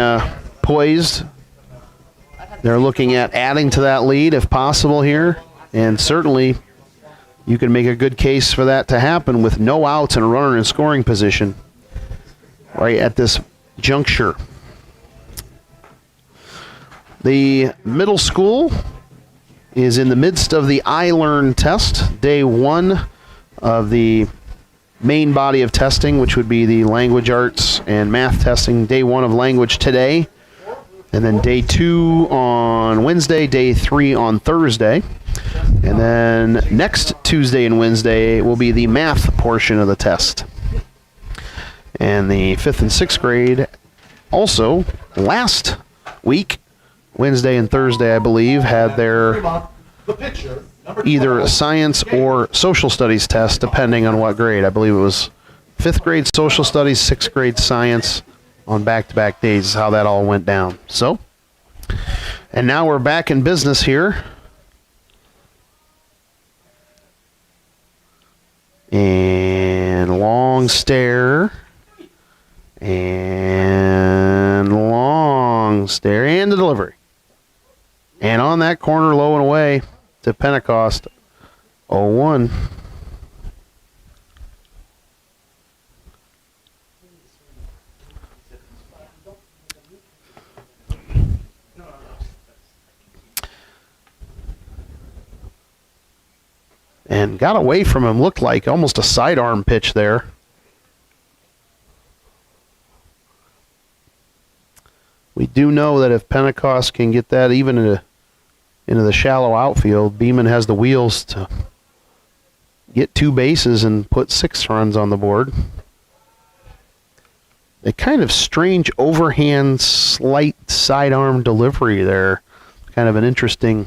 poised. They're looking at adding to that lead if possible here. And certainly you can make a good case for that to happen with no outs and a runner in scoring position right at this juncture. The middle school is in the midst of the iLearn test, day one of the main body of testing, which would be the language arts and math testing. Day one of language today, and then day two on Wednesday, day three on Thursday. And then next Tuesday and Wednesday will be the math portion of the test. And the 5th and 6th grade also last week, Wednesday and Thursday, I believe, had their The pitcher, number either 12, science or social studies test, depending on what grade. I believe it was 5th grade social studies, 6th grade science on back-to-back days is how that all went down. So, and now we're back in business here. And long stare. And long stare. And the delivery. And on that corner, low and away to Pentecost, 0-1. And got away from him, looked like almost a sidearm pitch there. We do know that if Pentecost can get that even into the shallow outfield, Beeman has the wheels to get 2 bases and put 6 runs on the board. A kind of strange overhand, slight sidearm delivery there. Kind of an interesting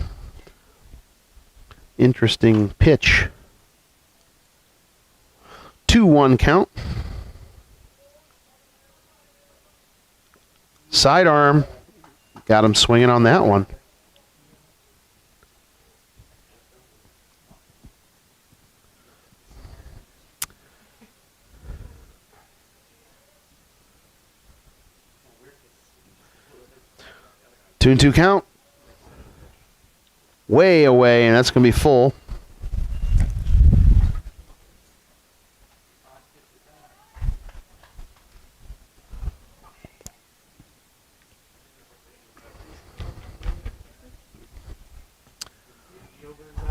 pitch. 2-1 count. Sidearm. Got him swinging on that one. Two and 2 count. Way away, and that's going to be full.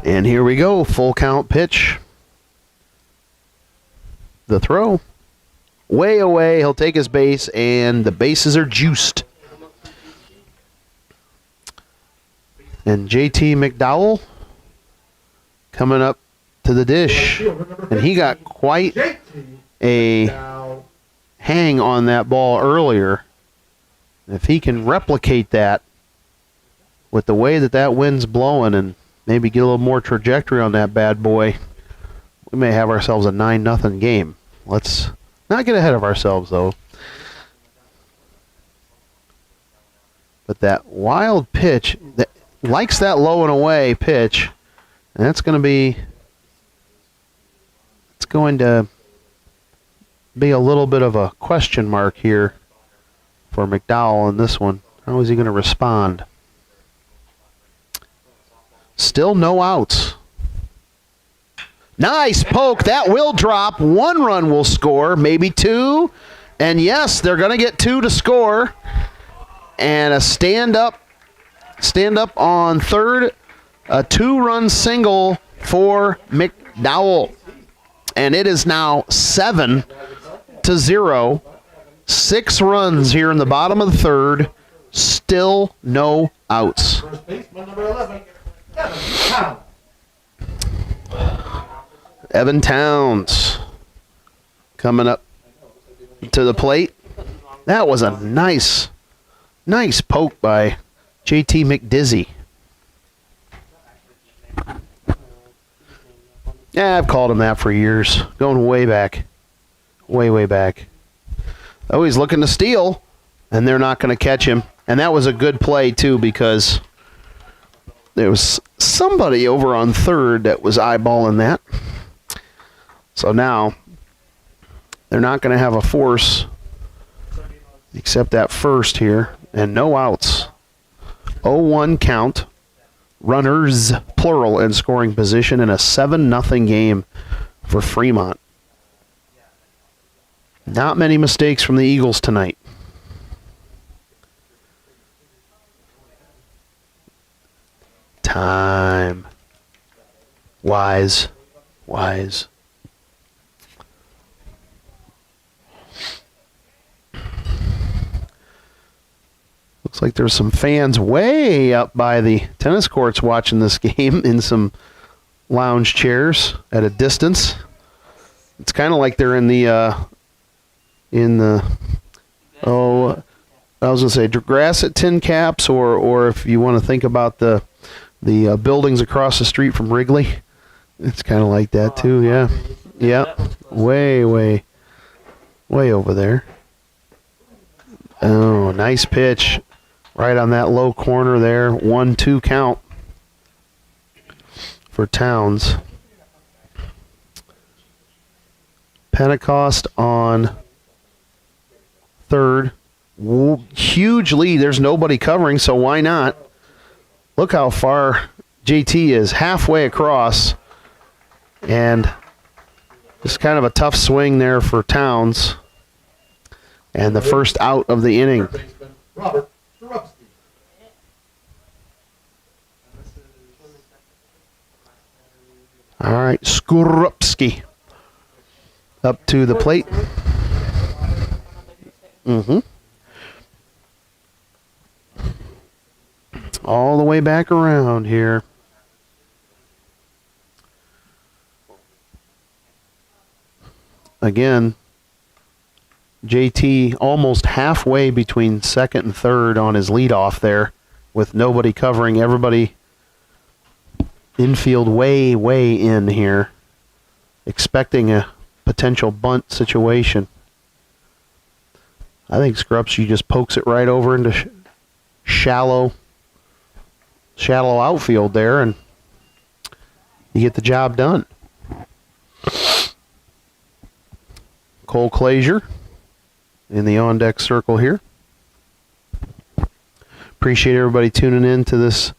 And here we go, full count pitch. The throw. Way away, he'll take his base, and the bases are juiced. And JT McDowell coming up to the dish. And he got quite a hang on that ball earlier. If he can replicate that with the way that that wind's blowing and maybe get a little more trajectory on that bad boy, we may have ourselves a 9-0 game. Let's not get ahead of ourselves, though. But that wild pitch, that likes that low and away pitch, and that's going to be, it's going to be a little bit of a question mark here for McDowell in this one. How is he going to respond? Still no outs. Nice poke. That will drop. 1 run will score, maybe 2. And yes, they're going to get 2 to score. And a stand up on third. A 2-run single for McDowell. And it is now 7-0. 6 runs here in the bottom of the third. Still no outs. First baseman number 11, Evan Towns. Evan Towns coming up to the plate. That was a nice poke by JT McDizzy. Yeah, I've called him that for years. Going way back. Way back. Oh, he's looking to steal, and they're not going to catch him. And that was a good play, too, because there was somebody over on third that was eyeballing that. So now they're not going to have a force except that first here, and no outs. 0-1 count. Runners, plural, in scoring position in a 7-0 game for Fremont. Not many mistakes from the Eagles tonight. Time. Wise. Looks like there's some fans way up by the tennis courts watching this game in some lounge chairs at a distance. It's kind of like they're in the I was going to say grass at Tin Caps, or if you want to think about the buildings across the street from Wrigley, it's kind of like that too. Yeah, way over there. Oh, nice pitch. Right on that low corner there. 1-2 count for Towns. Pentecost on third. Huge lead. There's nobody covering, so why not? Look how far JT is. Halfway across. And just kind of a tough swing there for Towns. And the first out of the inning. Robert Skorupski. All right, Skorupski up to the plate. All the way back around here. Again, JT almost halfway between second and third on his leadoff there with nobody covering. Everybody infield way in here, expecting a potential bunt situation. I think Skorupski just pokes it right over into shallow outfield there, and you get the job done. Cole Clazier in the on-deck circle here. Appreciate everybody tuning in to this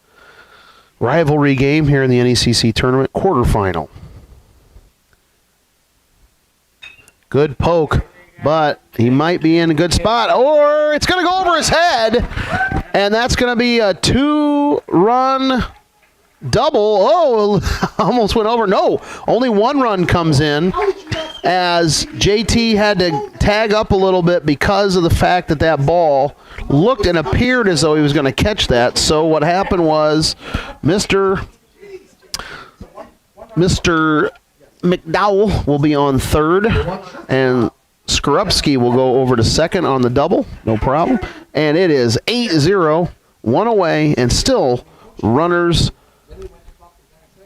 rivalry game here in the NECC tournament quarterfinal. Good poke, but he might be in a good spot, or it's going to go over his head, and that's going to be a 2-run double. Oh, almost went over. No, only one run comes in as JT had to tag up a little bit because of the fact that that ball looked and appeared as though he was going to catch that. So what happened was Mr. McDowell will be on third, and Skorupski will go over to second on the double. No problem. And it is 8-0, one away, and still runners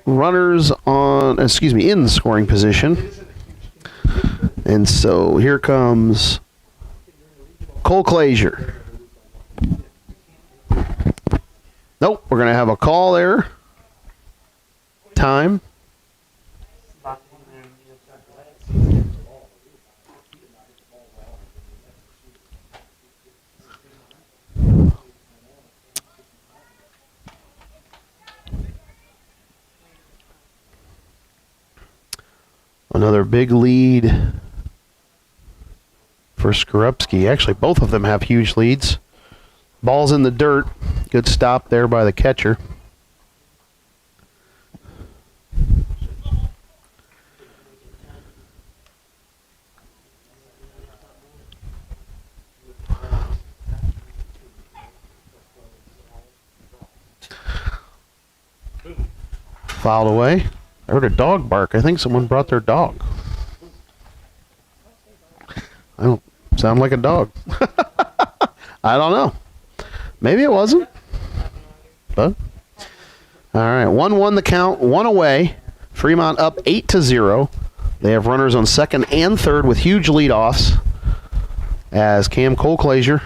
on, in scoring position. And so here comes Cole Clazier. Nope, we're going to have a call there. Time. Another big lead for Skorupski. Actually, both of them have huge leads. Ball's in the dirt. Good stop there by the catcher. Fouled away. I heard a dog bark. I think someone brought their dog. I don't sound like a dog. I don't know. Maybe it wasn't. But all right, 1-1 the count, one away. Fremont up 8-0. They have runners on second and third with huge leadoffs. As Cam Cole Clazier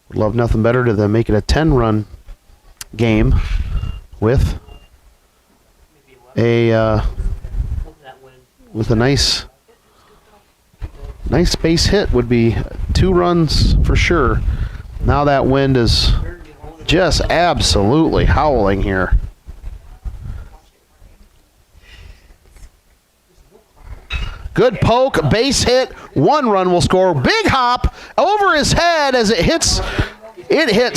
would love nothing better than make it a 10-run game with a nice base hit. Would be 2 runs for sure. Now that wind is just absolutely howling here. Good poke, base hit, 1 run will score. Big hop over his head as it hits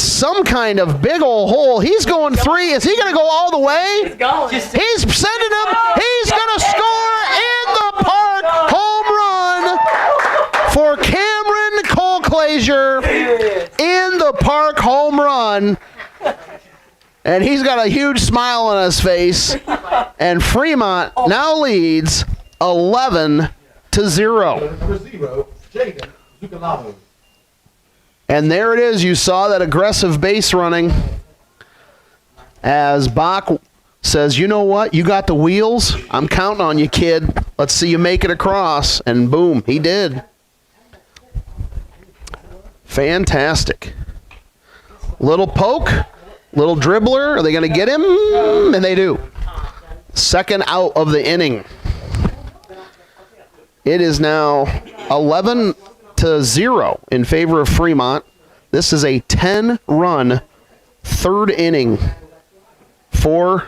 some kind of big old hole. He's going 3. Is he going to go all the way? He's going. He's sending him. He's going to score in the park. Home run for Cameron Cole Clazier. In the park, home run. And he's got a huge smile on his face. And Fremont now leads 11-0. Number 0, Jaden Zucalato. And there it is. You saw that aggressive base running as Bach says, you know what? You got the wheels. I'm counting on you, kid. Let's see you make it across. And boom, he did. Fantastic. Little poke, little dribbler. Are they going to get him? And they do. Second out of the inning. It is now 11-0 in favor of Fremont. This is a 10-run third inning for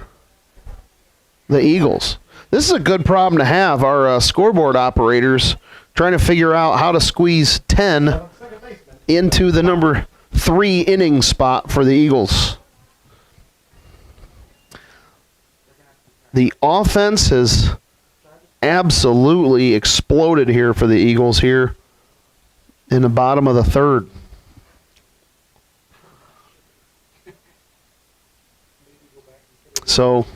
the Eagles. This is a good problem to have. Our scoreboard operators trying to figure out how to squeeze 10 into the number 3 inning spot for the Eagles. The offense has absolutely exploded here for the Eagles here in the bottom of the third. So,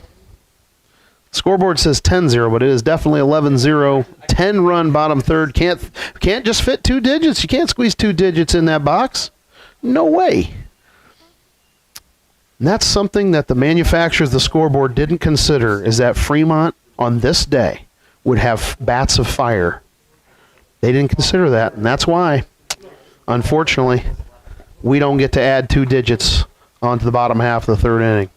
scoreboard says 10-0, but it is definitely 11-0. 10-run bottom third. Can't just fit 2 digits. You can't squeeze 2 digits in that box. No way. And that's something that the manufacturers of the scoreboard didn't consider, is that Fremont on this day would have bats of fire. They didn't consider that, and that's why, unfortunately, we don't get to add 2 digits onto the bottom half of the third inning.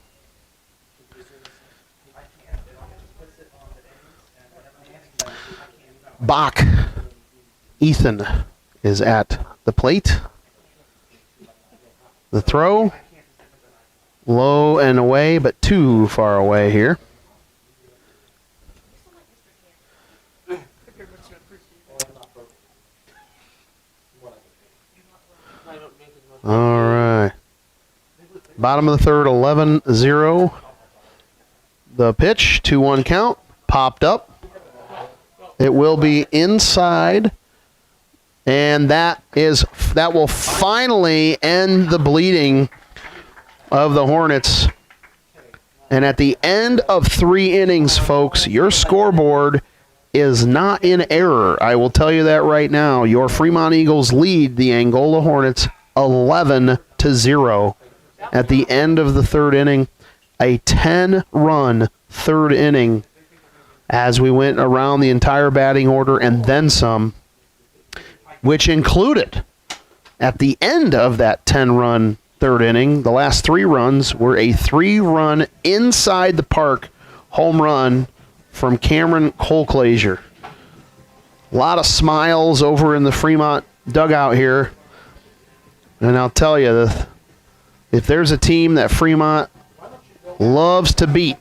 Bach, Ethan is at the plate. The throw, low and away, but too far away here. All right. Bottom of the third, 11-0. The pitch, 2-1 count, popped up. It will be inside, and that will finally end the bleeding of the Hornets. And at the end of 3 innings, folks, your scoreboard is not in error. I will tell you that right now. Your Fremont Eagles lead the Angola Hornets 11-0 at the end of the 3rd inning. A 10-run 3rd inning as we went around the entire batting order and then some, which included at the end of that 10-run 3rd inning, the last 3 runs were a 3-run inside the park home run from Cameron Colclazier. A lot of smiles over in the Fremont dugout here. And I'll tell you, if there's a team that Fremont loves to beat,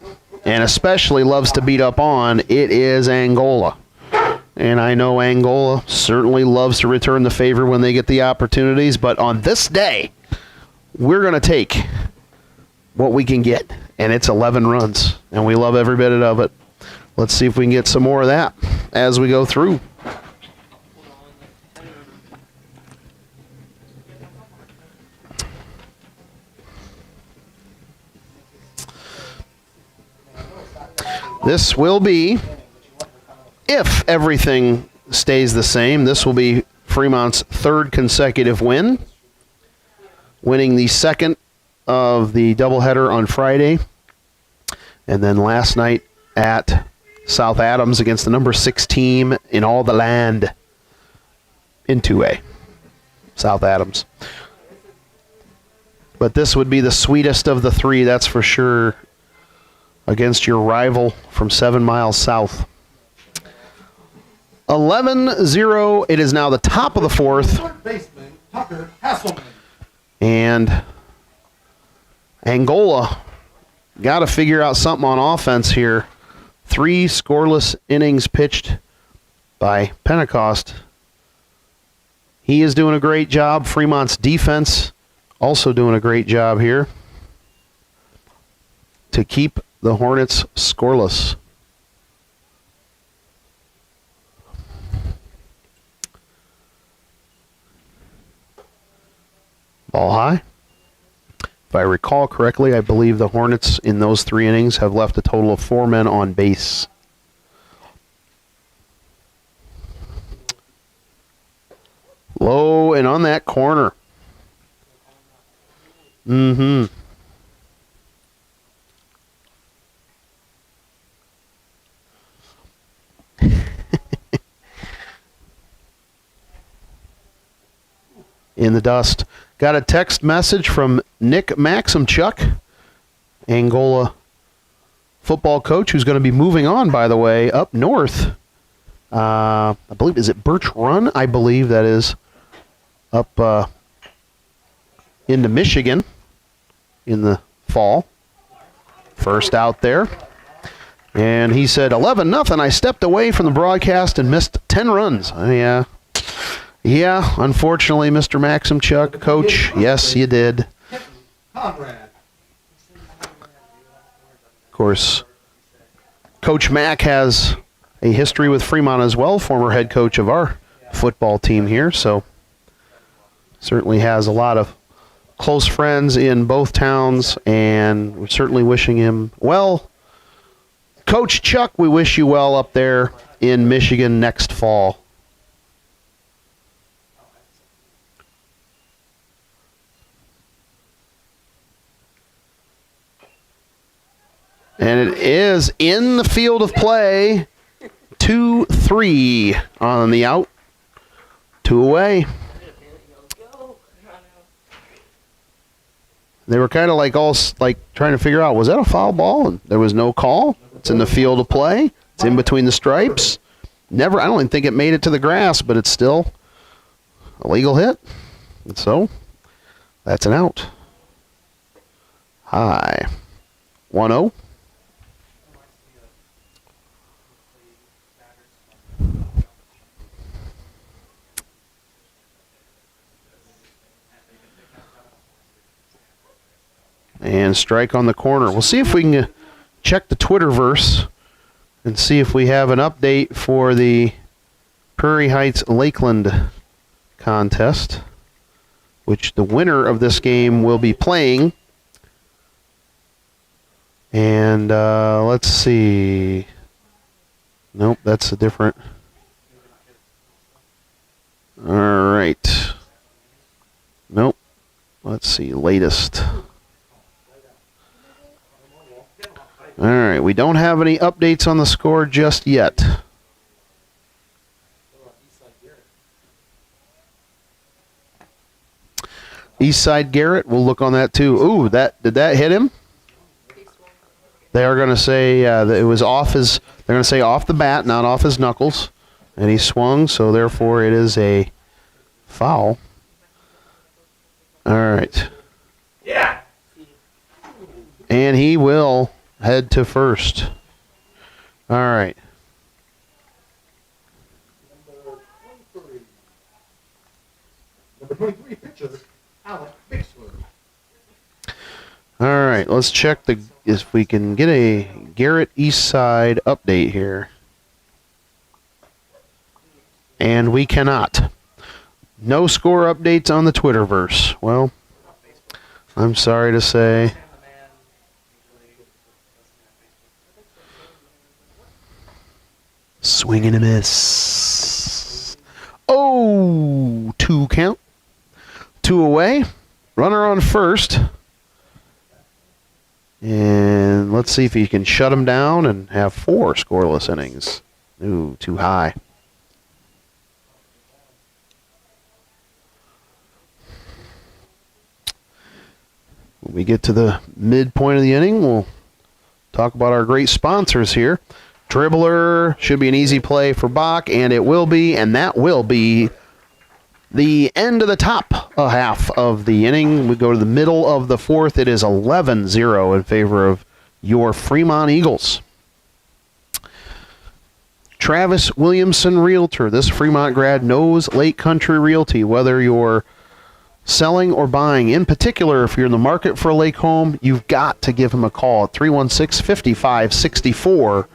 and especially loves to beat up on, it is Angola. And I know Angola certainly loves to return the favor when they get the opportunities, but on this day, we're going to take what we can get, and it's 11 runs, and we love every bit of it. Let's see if we can get some more of that as we go through. This will be, if everything stays the same, this will be Fremont's 3rd consecutive win, winning the 2nd of the doubleheader on Friday, and then last night at South Adams against the number 6 team in all the land in 2A, South Adams. But this would be the sweetest of the 3, that's for sure, against your rival from 7 miles south. 11-0. It is now the top of the 4th. Third baseman, Tucker Hasselman. And Angola got to figure out something on offense here. 3 scoreless innings pitched by Pentecost. He is doing a great job. Fremont's defense also doing a great job here to keep the Hornets scoreless. Ball high. If I recall correctly, I believe the Hornets in those 3 innings have left a total of 4 men on base. Low and on that corner. In the dust. Got a text message from Nick Maximchuk, Angola football coach, who's going to be moving on, by the way, up north. I believe, is it Birch Run? I believe that is up into Michigan in the fall. First out there. And he said, 11-0. I stepped away from the broadcast and missed 10 runs. Yeah, unfortunately, Mr. Maximchuk, coach, yes, you did. Conrad. Of course, Coach Mack has a history with Fremont as well, former head coach of our football team here, so certainly has a lot of close friends in both towns, and we're certainly wishing him well. Coach Chuck, we wish you well up there in Michigan next fall. And it is in the field of play. 2-3 on the out. 2 away. They were kind of like trying to figure out, was that a foul ball? And there was no call. It's in the field of play. It's in between the stripes. I don't even think it made it to the grass, but it's still a legal hit. And so that's an out. High. 1-0. And strike on the corner. We'll see if we can check the Twitterverse and see if we have an update for the Prairie Heights Lakeland contest, which the winner of this game will be playing. And let's see. Nope, that's a different. All right. Nope. Let's see. Latest. All right. We don't have any updates on the score just yet. Eastside Garrett, we'll look on that too. Ooh, did that hit him? They are going to say that it was off his. They're going to say off the bat, not off his knuckles, and he swung. So therefore, it is a foul. All right. Yeah. And he will head to first. All right. Number 23 pitcher, Alec Bixwood. All right. Let's check if we can get a Garrett Eastside update here. And we cannot. No score updates on the Twitterverse. Well, I'm sorry to say. Swing and a miss. Oh, 2 count. 2 away. Runner on first. And let's see if he can shut him down and have 4 scoreless innings. Ooh, too high. When we get to the midpoint of the inning, we'll talk about our great sponsors here. Dribbler should be an easy play for Bach, and it will be, and that will be the end of the top half of the inning. We go to the middle of the 4th. It is 11-0 in favor of your Fremont Eagles. Travis Williamson, Realtor. This Fremont grad knows Lake Country Realty, whether you're selling or buying. In particular, if you're in the market for a lake home, you've got to give him a call at 316-5564.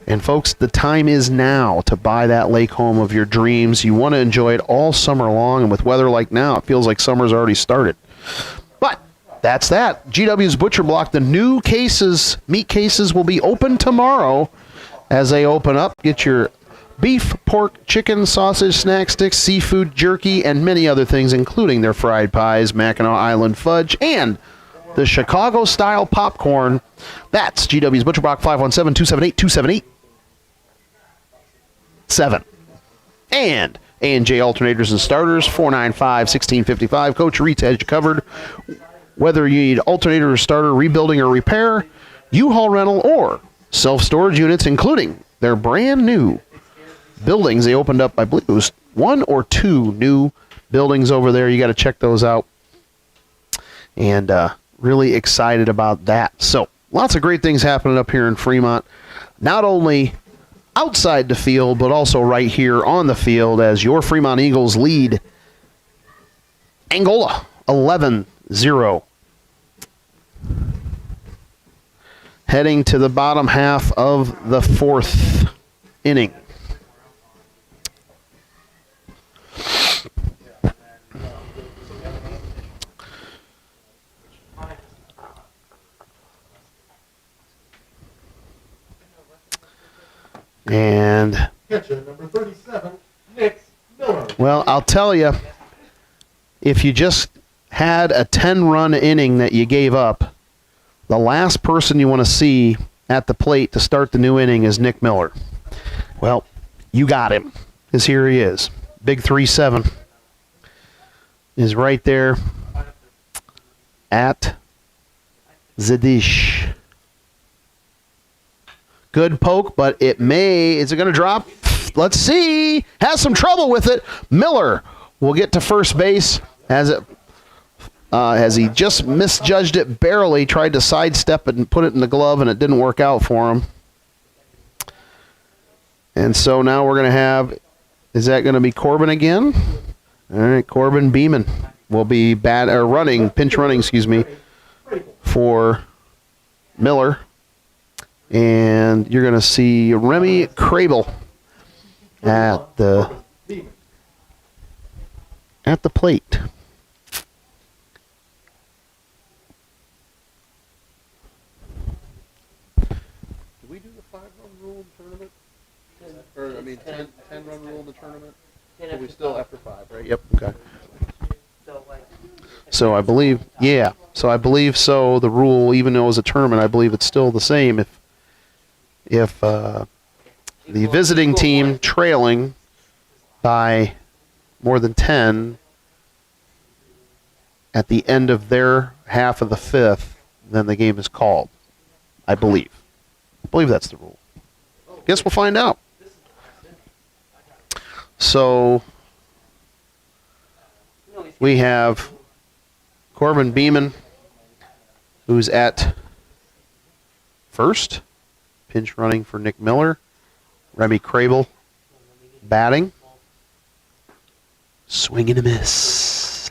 And folks, the time is now to buy that lake home of your dreams. You want to enjoy it all summer long, and with weather like now, it feels like summer's already started. But that's that. GW's Butcher Block, the new cases, meat cases, will be open tomorrow. As they open up, get your beef, pork, chicken, sausage, snack sticks, seafood, jerky, and many other things, including their fried pies, Mackinac Island fudge, and the Chicago-style popcorn. That's GW's Butcher Block, 517-278-2787. And A&J Alternators and Starters, 495-1655. Coach Reed has you covered. Whether you need alternator or starter, rebuilding or repair, U-Haul rental, or self-storage units, including their brand new buildings. They opened up, I believe it was 1 or 2 new buildings over there. You got to check those out. And really excited about that. So lots of great things happening up here in Fremont. Not only outside the field, but also right here on the field as your Fremont Eagles lead Angola 11-0. Heading to the bottom half of the 4th inning. And Pitcher number 37, Nick Miller. well, I'll tell you, if you just had a 10-run inning that you gave up, the last person you want to see at the plate to start the new inning is Nick Miller. Well, you got him, because here he is. Big 3-7 is right there at the dish. Good poke, but it may. Is it going to drop? Let's see. Has some trouble with it. Miller will get to first base as he just misjudged it barely, tried to sidestep it and put it in the glove, and it didn't work out for him. And so now we're going to have, is that going to be Corbin again? All right, Corbin Beeman will be pinch running, for Miller. And you're going to see Remy Crable at the plate. Did we do the 5-run rule in the tournament? Or, I mean, 10-run rule in the tournament? Are we still after 5, right? Yep, okay. So I believe, yeah. So I believe so. The rule, even though it was a tournament, I believe it's still the same. If the visiting team trailing by more than 10 at the end of their half of the 5th, then the game is called. I believe. I believe that's the rule. Guess we'll find out. So we have Corbin Beeman, who's at first, pinch running for Nick Miller. Remy Crable batting. Swing and a miss.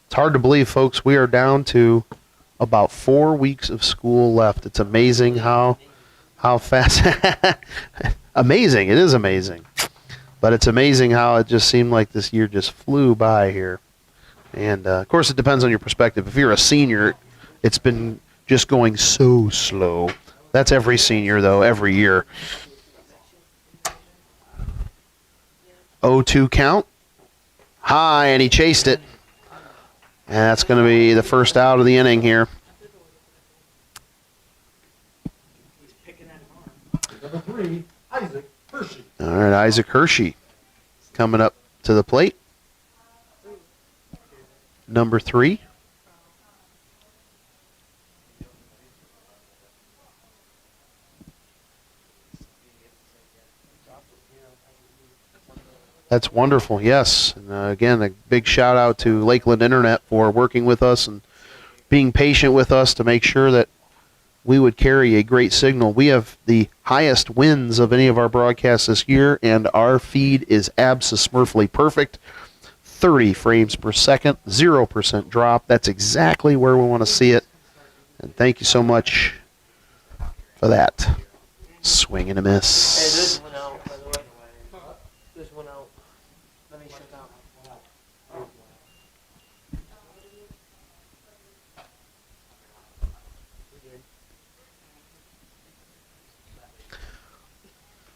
It's hard to believe, folks, we are down to about 4 weeks of school left. It's amazing how fast. Amazing. It is amazing. But it's amazing how it just seemed like this year just flew by here. And, of course, it depends on your perspective. If you're a senior, it's been just going so slow. That's every senior, though, every year. 0-2 count. High, and he chased it. And that's going to be the first out of the inning here. Number 3, Isaac Hershey. All right, Isaac Hershey coming up to the plate. Number 3. That's wonderful, yes. And again, a big shout out to Lakeland Internet for working with us and being patient with us to make sure that we would carry a great signal. We have the highest wins of any of our broadcasts this year, and our feed is abso-smurfly perfect. 30 frames per second, 0% drop. That's exactly where we want to see it. And thank you so much for that. Swing and a Hey, miss. there's one out, by the way. There's one out. Let me check out.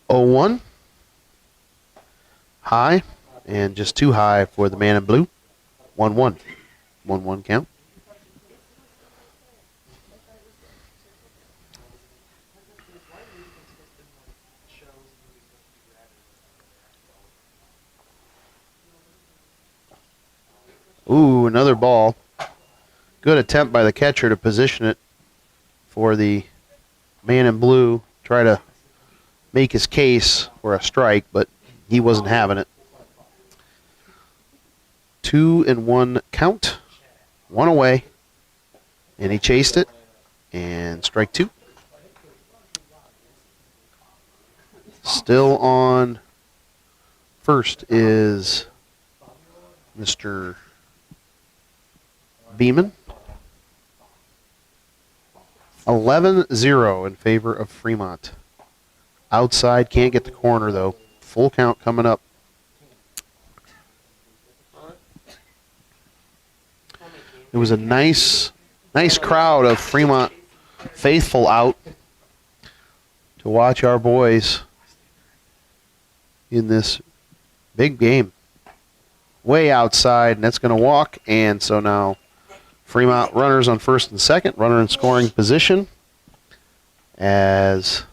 0-1. High, and just too high for the man in blue. 1-1. 1-1 count. Ooh, another ball. Good attempt by the catcher to position it for the man in blue. Try to make his case for a strike, but he wasn't having it. 2-1 count. 1 away. And he chased it. And strike 2. Still on first is Mr. Beeman. 11-0 in favor of Fremont. Outside, can't get the corner though. Full count coming up. It was a nice crowd of Fremont faithful out to watch our boys in this big game. Way outside, and that's going to walk, and so now Fremont runners on first and second, runner in scoring position as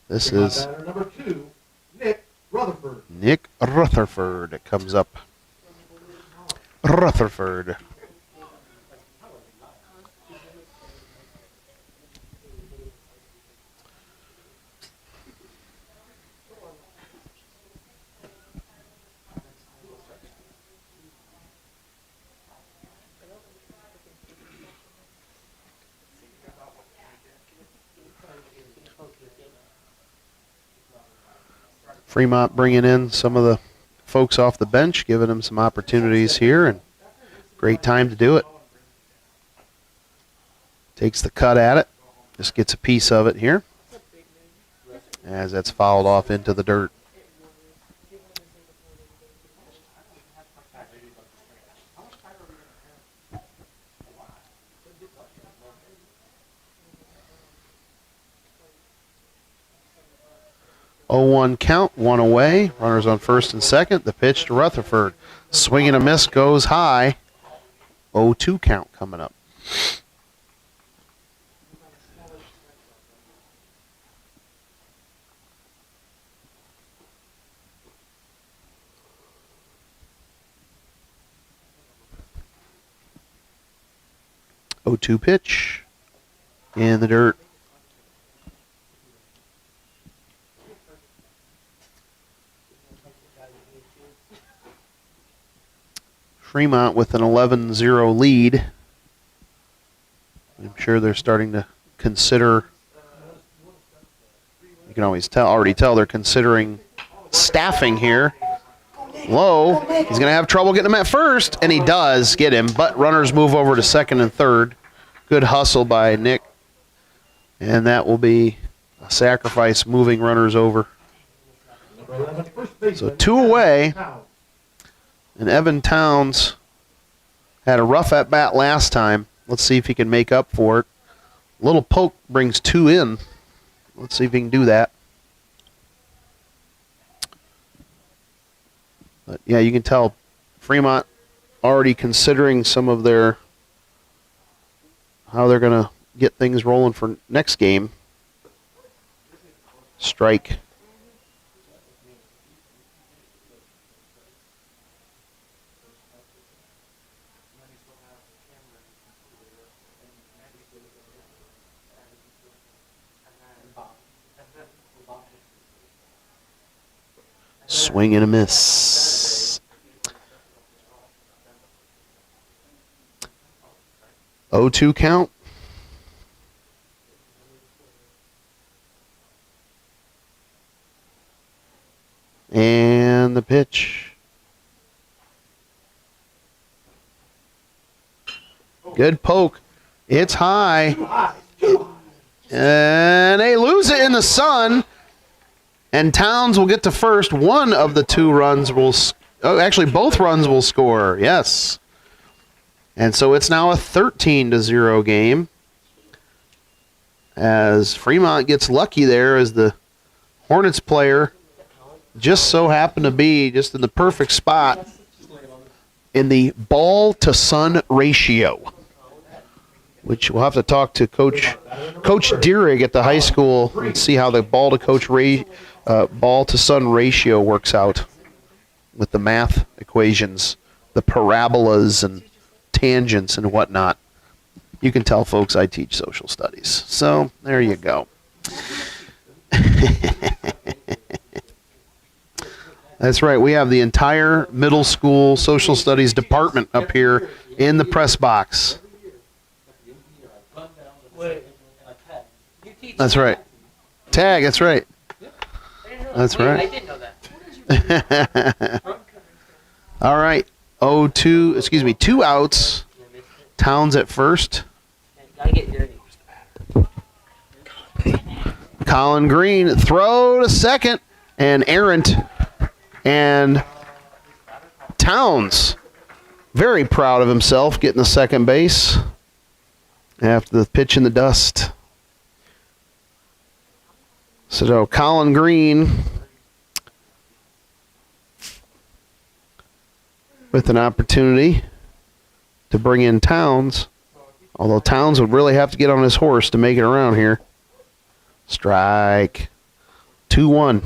this is Batter number 2, Nick Rutherford. Nick Rutherford comes up. Rutherford. Fremont bringing in some of the folks off the bench, giving them some opportunities here, and great time to do it. Takes the cut at it, just gets a piece of it here, as that's fouled off into the dirt. Oh, 1 count, 1 away. Runners on first and second. The pitch to Rutherford. Swing and a miss, goes high. 0-2 count coming up. Oh, 2 pitch in the dirt. Fremont with an 11-0 lead. I'm sure they're starting to consider, you can already tell they're considering staffing here. Low, he's going to have trouble getting him at first, and he does get him, but runners move over to second and third. Good hustle by Nick, and that will be a sacrifice, moving runners over. So 2 away. And Evan Towns had a rough at-bat last time. Let's see if he can make up for it. Little poke brings 2 in. Let's see if he can do that. But, yeah, you can tell Fremont already considering some of their, how they're going to get things rolling for next game. Strike. Swing and a miss. 0-2 count. And the pitch. Good poke. It's high. And they lose it in the sun. And Towns will get to first. One of the 2 runs will, actually both runs will score. Yes. And so it's now a 13-0 game. As Fremont gets lucky there, as the Hornets player just so happened to be just in the perfect spot in the ball to sun ratio, which we'll have to talk to Coach Deerig at the high school and see how the ball to sun ratio works out with the math equations, the parabolas and tangents and whatnot. You can tell, folks, I teach social studies. So there you go. That's right. We have the entire middle school social studies department up here in the press box. That's right. Tag, that's right. That's right. I didn't know that. All right. 2 outs. Towns at first. Gotta get dirty. Colin Green, throw to second, and errant. And Towns, very proud of himself, getting the second base after the pitch in the dust. So Colin Green with an opportunity to bring in Towns, although Towns would really have to get on his horse to make it around here. Strike. 2-1.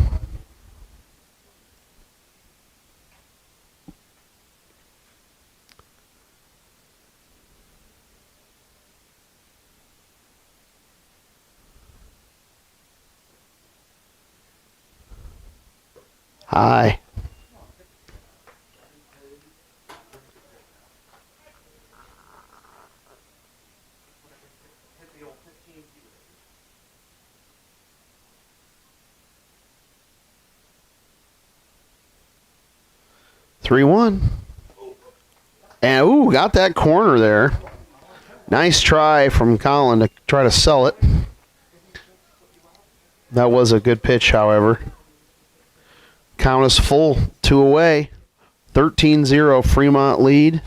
High. 3-1. And, ooh, got that corner there. Nice try from Colin to try to sell it. That was a good pitch, however. Count is full, 2 away. 13-0 Fremont lead.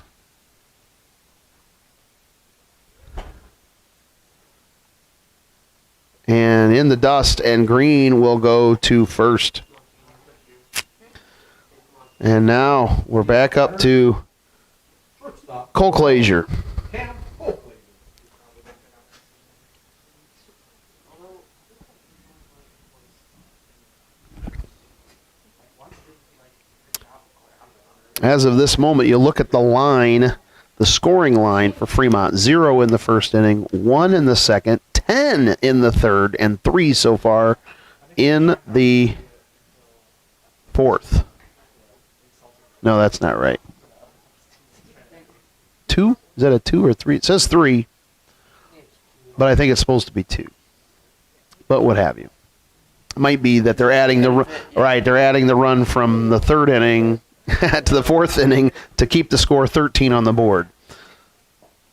And in the dust, and Green will go to first. And now we're back up to Shortstop, Colclazier. Cam Copley. As of this moment, you look at the line, the scoring line for Fremont. 0 in the first inning, 1 in the second, 10 in the third, and 3 so far in the fourth. No, that's not right. 2? Is that a 2 or 3? It says 3, but I think it's supposed to be 2. But what have you. It might be that they're adding they're adding the run from the third inning to the fourth inning to keep the score 13 on the board.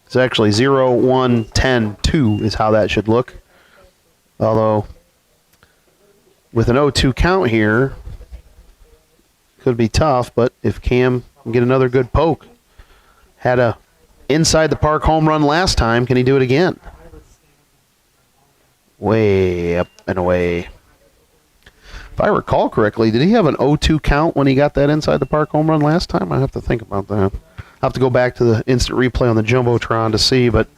It's actually 0, 1, 10, 2 is how that should look. Although, with an 0-2 count here, could be tough, but if Cam can get another good poke, had a inside the park home run last time, can he do it again? Way up and away. If I recall correctly, did he have an 0-2 count when he got that inside the park home run last time? I have to think about that. I'll have to go back to the instant replay on the Jumbotron to see, but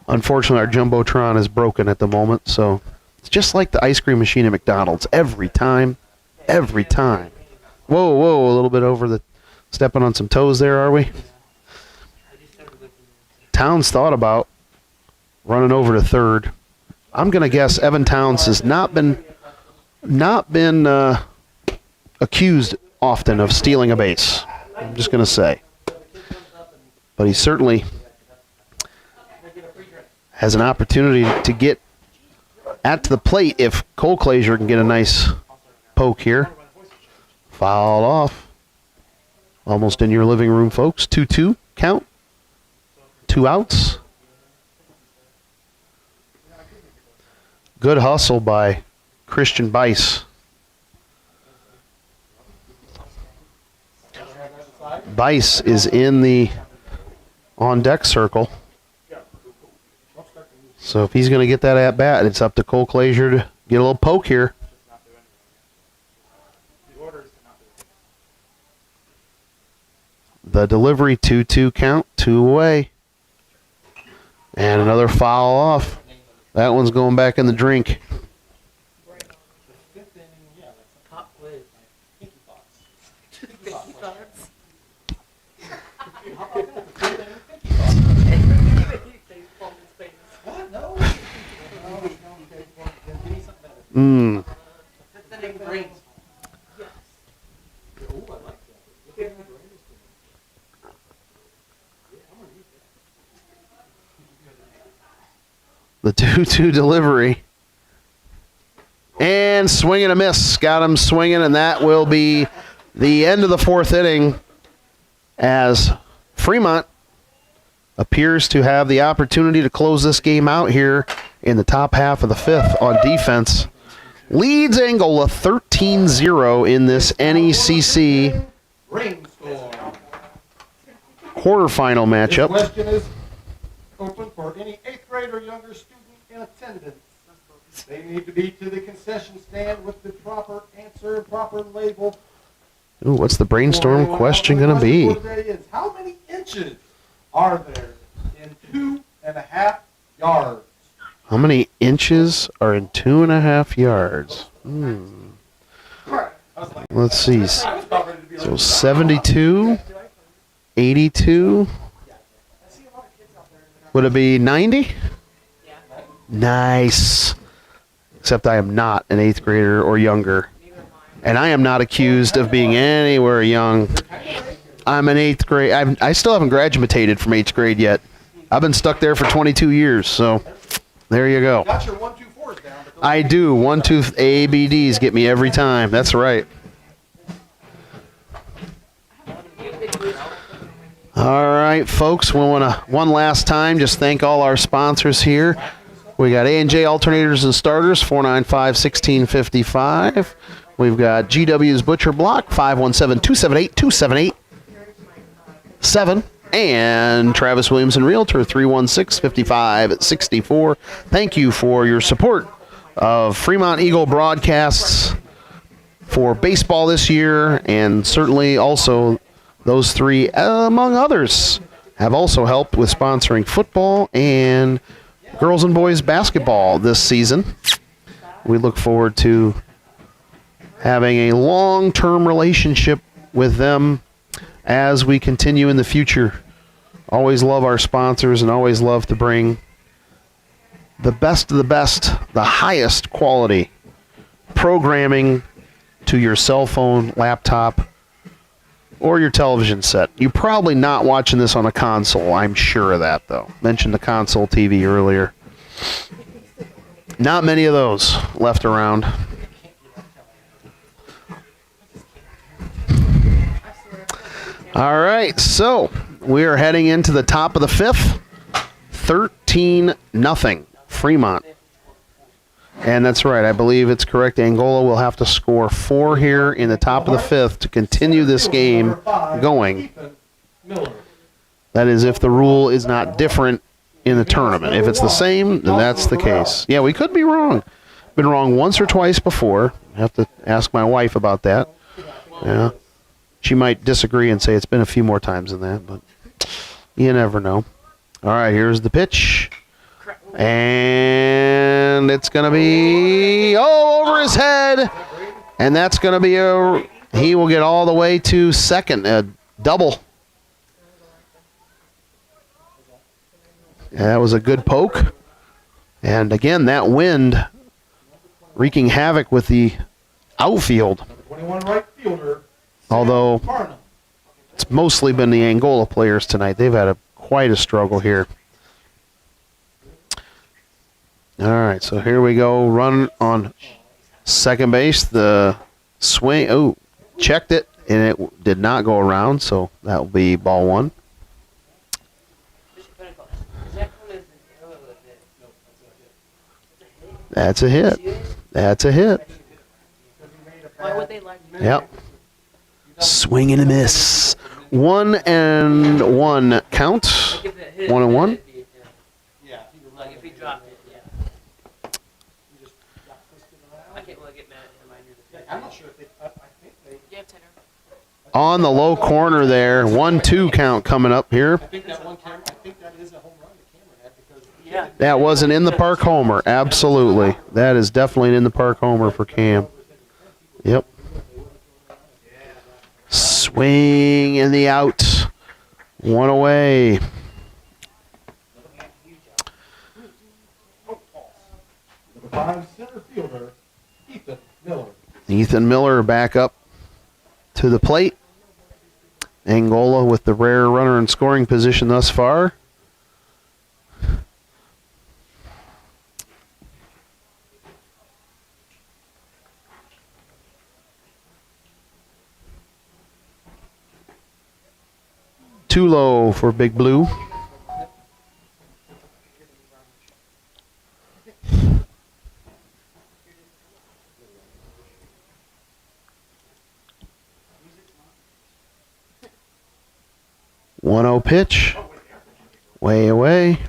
unfortunately our Jumbotron is broken at the moment, so it's just like the ice cream machine at McDonald's. Every time. Every time. Whoa, a little bit over the... Stepping on some toes there, are we? Towns thought about running over to third. I'm going to guess Evan Towns has not been accused often of stealing a base. I'm just going to say. But he certainly has an opportunity to get at the plate if Colclazier can get a nice poke here. Fouled off. Almost in your living room, folks. 2-2 count. 2 outs. Good hustle by Christian Bice. Bice is in the on-deck circle. So if he's going to get that at-bat, it's up to Colclazier to get a little poke here. The delivery, 2-2 count, 2 away. And another foul off. That one's going back in the drink. The 2-2 delivery. And swing and a miss. Got him swinging, and that will be the end of the fourth inning as Fremont appears to have the opportunity to close this game out here in the top half of the fifth on defense. Leads Angola 13-0 in this NECC quarterfinal matchup. This question is open for any 8th grade or younger student in attendance. They need to be to the concession stand with the proper answer and proper label. Ooh, what's the brainstorm question going to be? How many inches are there in 2.5 yards? How many inches are in 2.5 yards? Let's see. So 72, 82. Would it be 90? Nice. Except I am not an 8th grader or younger. And I am not accused of being anywhere young. I'm an 8th grade. I still haven't graduated from 8th grade yet. I've been stuck there for 22 years, so there you go. Got your 1, 2, 4s down. I do. 1, 2, ABDs get me every time. That's right. All right, folks, we want to one last time just thank all our sponsors here. We got A&J Alternators and Starters, 495-1655. We've got GW's Butcher Block, 517-278-2787. And Travis Williamson Realtor, 316-5564. Thank you for your support of Fremont Eagle broadcasts for baseball this year, and certainly also those three, among others, have also helped with sponsoring football and girls and boys basketball this season. We look forward to having a long-term relationship with them as we continue in the future. Always love our sponsors and always love to bring the best of the best, the highest quality programming to your cell phone, laptop, or your television set. You're probably not watching this on a console. I'm sure of that, though. Mentioned the console TV earlier. Not many of those left around. All right, so we are heading into the top of the fifth. 13-0 Fremont. And that's right, I believe it's correct. Angola will have to score 4 here in the top of the fifth to continue this game going. That is if the rule is not different in the tournament. If it's the same, then that's the case. Yeah, we could be wrong. Been wrong once or twice before. I have to ask my wife about that. Yeah. She might disagree and say it's been a few more times than that, but you never know. All right, here's the pitch. And it's going to be, over his head. And that's going to be he will get all the way to second, a double. That was a good poke. And again, that wind wreaking havoc with the outfield. 21 right fielder. Although it's mostly been the Angola players tonight. They've had quite a struggle here. All right, so here we go. Run on second base. The swing. Checked it, and it did not go around, so that will be ball one. That's a hit. That's a hit. Why would they like me? Yep. Swing and a miss. 1-1 count. 1-1. Like if he dropped it, yeah. I can't really get mad at him. I knew this. I'm not sure if they, I think they, You have tenor. On the low corner there. 1-2 count coming up here. I think that one camera, I think that is a home run the camera had because Yeah. That was an in-the-park homer. Absolutely. That is definitely an in-the-park homer for Cam. Yep. Swing in the out. One away. the 5 center fielder, Ethan Miller. Ethan Miller back up to the plate. Angola with the rare runner in scoring position thus far. Too low for Big Blue. One 0 pitch. Way away.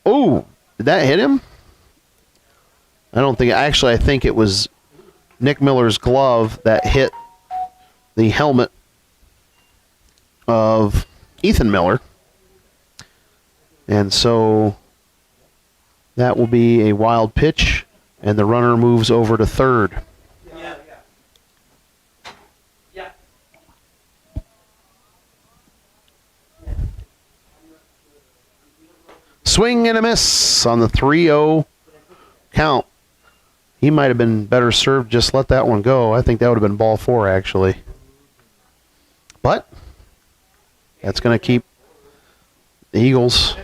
Oh, did that hit him? I don't think. Actually, I think it was Nick Miller's glove that hit the helmet of Ethan Miller. And so that will be a wild pitch, and the runner moves over to third. Yeah. Yeah. Swing and a miss on the 3-0 count. He might have been better served just let that one go. I think that would have been ball 4, actually. But that's going to keep the Eagles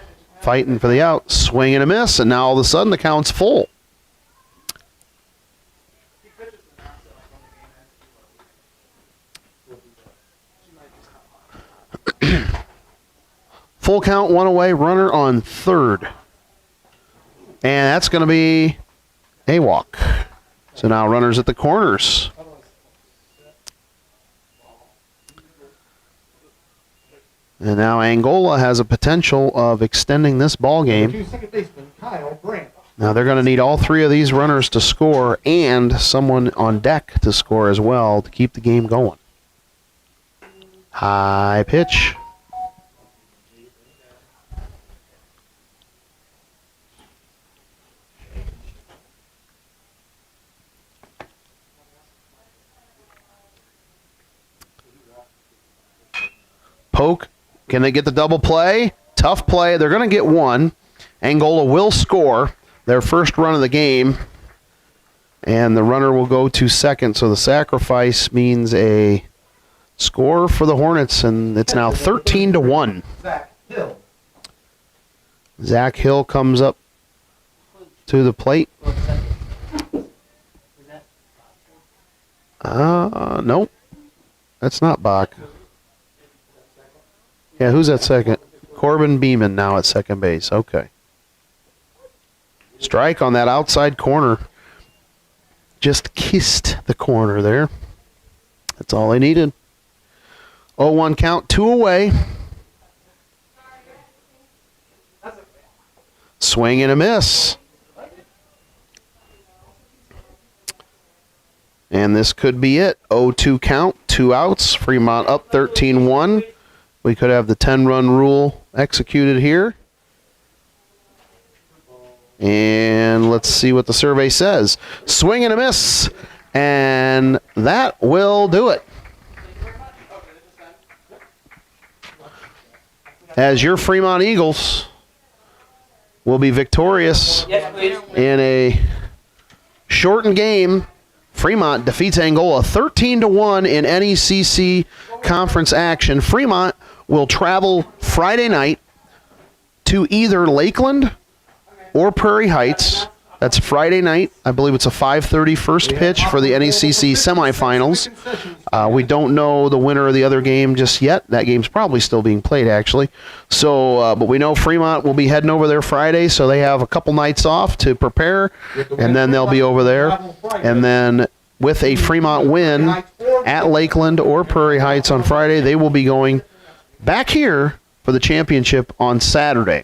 fighting for the out, swing and a miss, and now all of a sudden the count's full. Full count, one away, runner on third. And that's going to be a walk. So now runners at the corners. And now Angola has a potential of extending this ball game. Second baseman Kyle Brandt. Now they're going to need all three of these runners to score and someone on deck to score as well to keep the game going. High pitch. Poke. Can they get the double play? Tough play. They're going to get one. Angola will score their first run of the game, and the runner will go to second. So the sacrifice means a score for the Hornets, and it's now 13-1. Zach Hill. Zach Hill comes up to the plate. Nope. That's not Bach. Yeah, who's at second? Corbin Beeman now at second base. Okay. Strike on that outside corner. Just kissed the corner there. That's all they needed. 0-1 count, 2 away. Swing and a miss. And this could be it. 0-2 count, 2 outs. Fremont up 13-1. We could have the 10-run rule executed here. And let's see what the survey says. Swing and a miss. And that will do it. As your Fremont Eagles will be victorious in a shortened game. Fremont defeats Angola 13-1 in NECC conference action. Fremont will travel Friday night to either Lakeland or Prairie Heights. That's Friday night. I believe it's a 5:30 first pitch for the NECC semifinals. We don't know the winner of the other game just yet. That game's probably still being played, actually. So, but we know Fremont will be heading over there Friday, so they have a couple nights off to prepare, and then they'll be over there. And then with a Fremont win at Lakeland or Prairie Heights on Friday, they will be going back here for the championship on Saturday.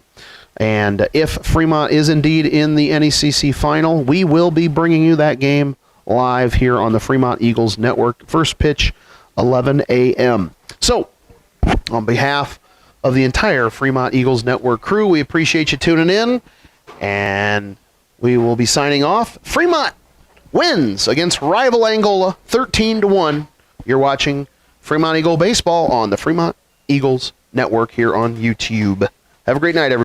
And if Fremont is indeed in the NECC final, we will be bringing you that game live here on the Fremont Eagles Network. First pitch, 11 a.m. So, on behalf of the entire Fremont Eagles Network crew, we appreciate you tuning in, and we will be signing off. Fremont wins against rival Angola 13-1. You're watching Fremont Eagle Baseball on the Fremont Eagles Network here on YouTube. Have a great night, everybody.